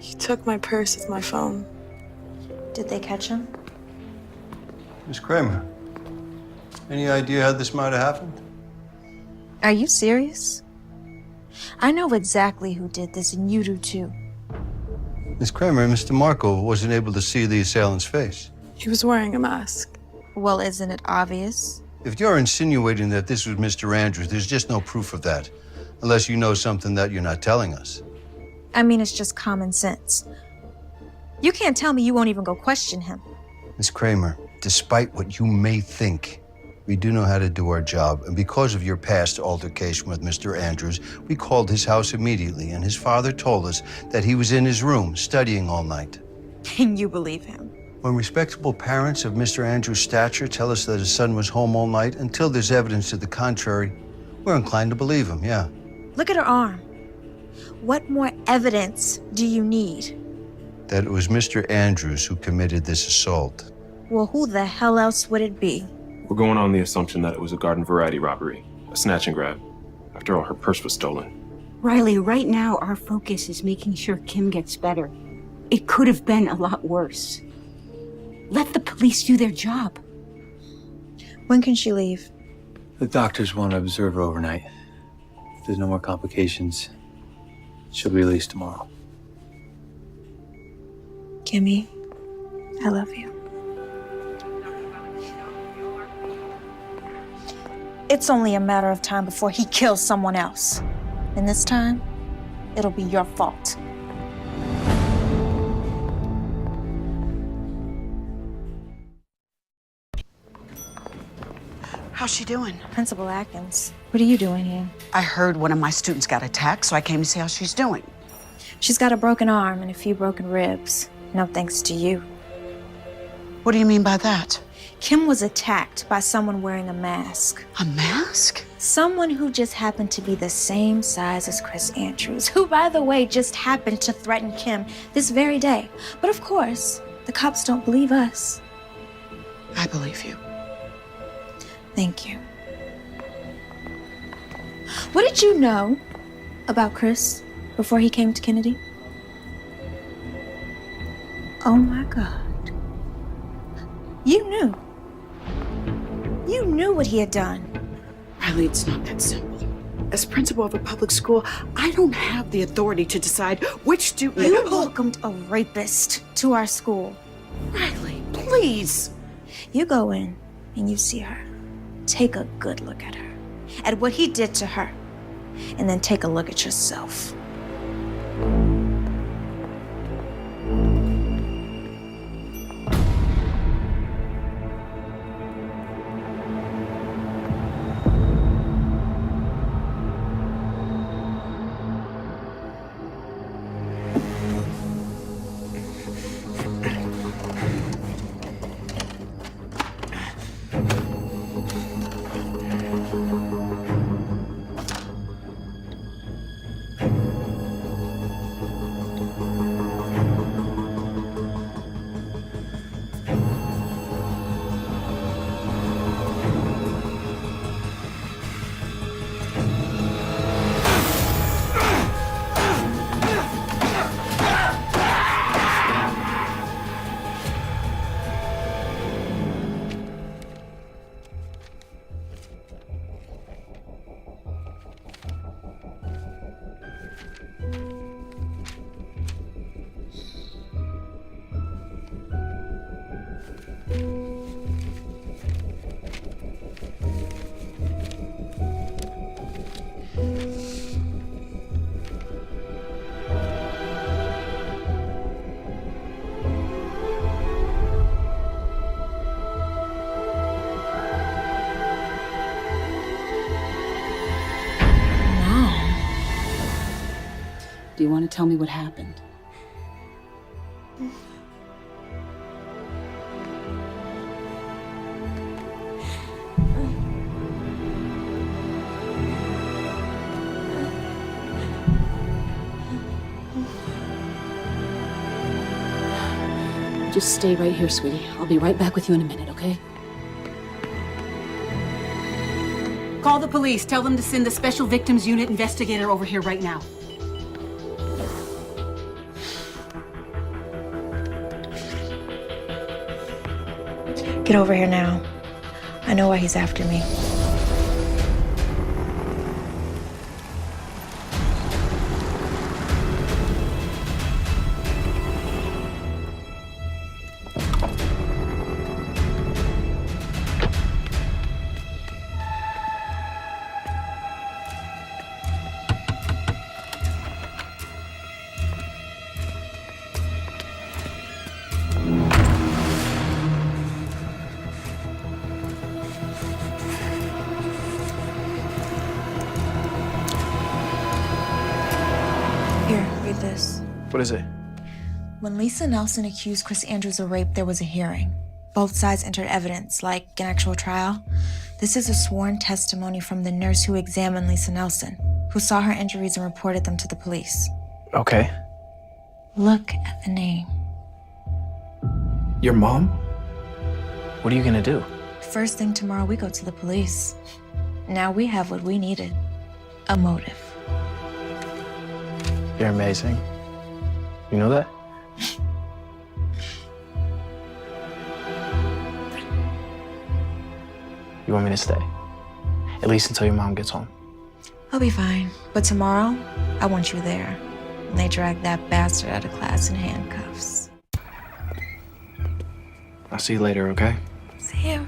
He took my purse with my phone. Did they catch him? Miss Kramer, any idea how this might have happened? Are you serious? I know exactly who did this, and you do too. Miss Kramer, Mr. Marco wasn't able to see the assailant's face. He was wearing a mask. Well, isn't it obvious? If you're insinuating that this was Mr. Andrews, there's just no proof of that, unless you know something that you're not telling us. I mean, it's just common sense. You can't tell me you won't even go question him. Miss Kramer, despite what you may think, we do know how to do our job, and because of your past altercation with Mr. Andrews, we called his house immediately, and his father told us that he was in his room studying all night. Can you believe him? When respectable parents of Mr. Andrews' stature tell us that his son was home all night, until there's evidence to the contrary, we're inclined to believe him, yeah. Look at her arm. What more evidence do you need? That it was Mr. Andrews who committed this assault. Well, who the hell else would it be? We're going on the assumption that it was a garden variety robbery, a snatch and grab. After all, her purse was stolen. Riley, right now our focus is making sure Kim gets better. It could have been a lot worse. Let the police do their job. When can she leave? The doctors want to observe her overnight. If there's no more complications, she'll be released tomorrow. Kimmy, I love you. It's only a matter of time before he kills someone else. And this time, it'll be your fault. How's she doing? Principal Atkins, what are you doing here? I heard one of my students got attacked, so I came to see how she's doing. She's got a broken arm and a few broken ribs. No thanks to you. What do you mean by that? Kim was attacked by someone wearing a mask. A mask? Someone who just happened to be the same size as Chris Andrews, who, by the way, just happened to threaten Kim this very day. But of course, the cops don't believe us. I believe you. Thank you. What did you know about Chris before he came to Kennedy? Oh my God. You knew. You knew what he had done. Riley, it's not that simple. As principal of a public school, I don't have the authority to decide which student... You welcomed a rapist to our school. Riley, please. You go in and you see her. Take a good look at her, at what he did to her, and then take a look at yourself. Do you want to tell me what happened? Just stay right here, sweetie. I'll be right back with you in a minute, okay? Call the police. Tell them to send the Special Victims Unit investigator over here right now. Get over here now. I know why he's after me. Here, read this. What is it? When Lisa Nelson accused Chris Andrews of rape, there was a hearing. Both sides entered evidence, like an actual trial. This is a sworn testimony from the nurse who examined Lisa Nelson, who saw her injuries and reported them to the police. Okay. Look at the name. Your mom? What are you gonna do? First thing tomorrow, we go to the police. Now we have what we needed. A motive. You're amazing. You know that? You want me to stay? At least until your mom gets home. I'll be fine. But tomorrow, I want you there. And they drag that bastard out of class in handcuffs. I'll see you later, okay? See you.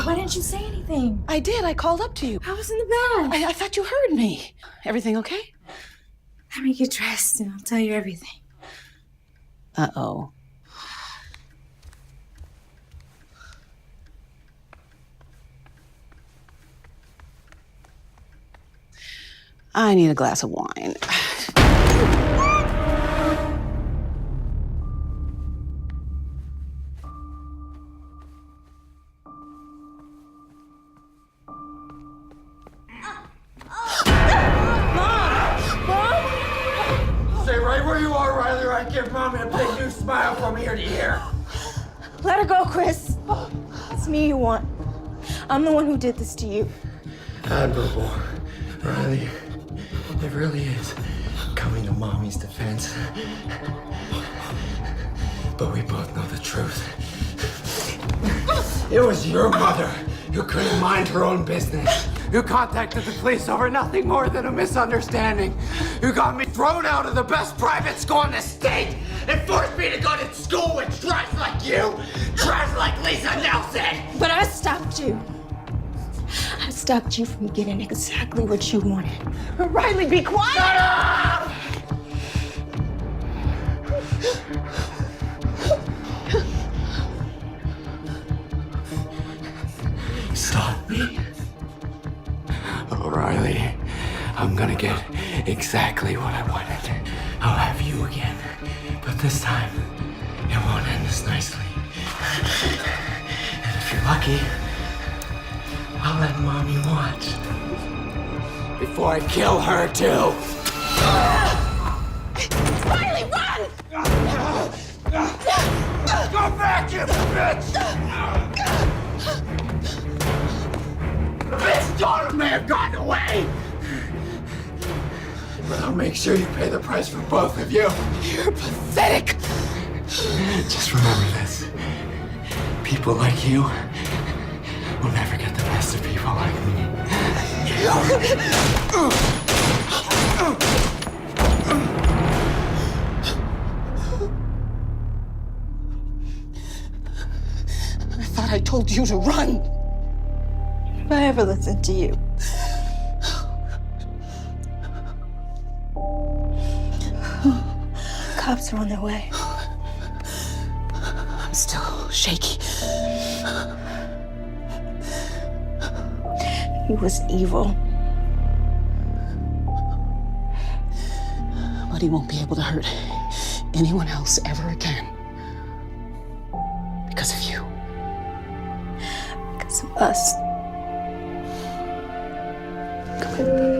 Why didn't you say anything? I did. I called up to you. I was in the bed. I thought you heard me. Everything okay? Let me get dressed and I'll tell you everything. Uh-oh. I need a glass of wine. Stay right where you are, Riley, or I give Mommy a big new smile from ear to ear. Let her go, Chris. It's me you want. I'm the one who did this to you. Admirable, Riley. It really is coming to Mommy's defense. But we both know the truth. It was your mother who couldn't mind her own business, who contacted the police over nothing more than a misunderstanding, who got me thrown out of the best private school in the state and forced me to go to school with trash like you, trash like Lisa Nelson. But I stopped you. I stopped you from getting exactly what you wanted. Riley, be quiet! Shut up! Stop me. Oh, Riley, I'm gonna get exactly what I wanted. I'll have you again. But this time, it won't end as nicely. And if you're lucky, I'll let Mommy watch. Before I kill her, too. Riley, run! Go back, you bitch! The bitch daughter may have gotten away! But I'll make sure you pay the price for both of you. You're pathetic. Just remember this. People like you will never get the best of people like me. I thought I told you to run. If I ever listened to you. Cops are on their way. I'm still shaky. He was evil. But he won't be able to hurt anyone else ever again. Because of you. Because of us. Come on.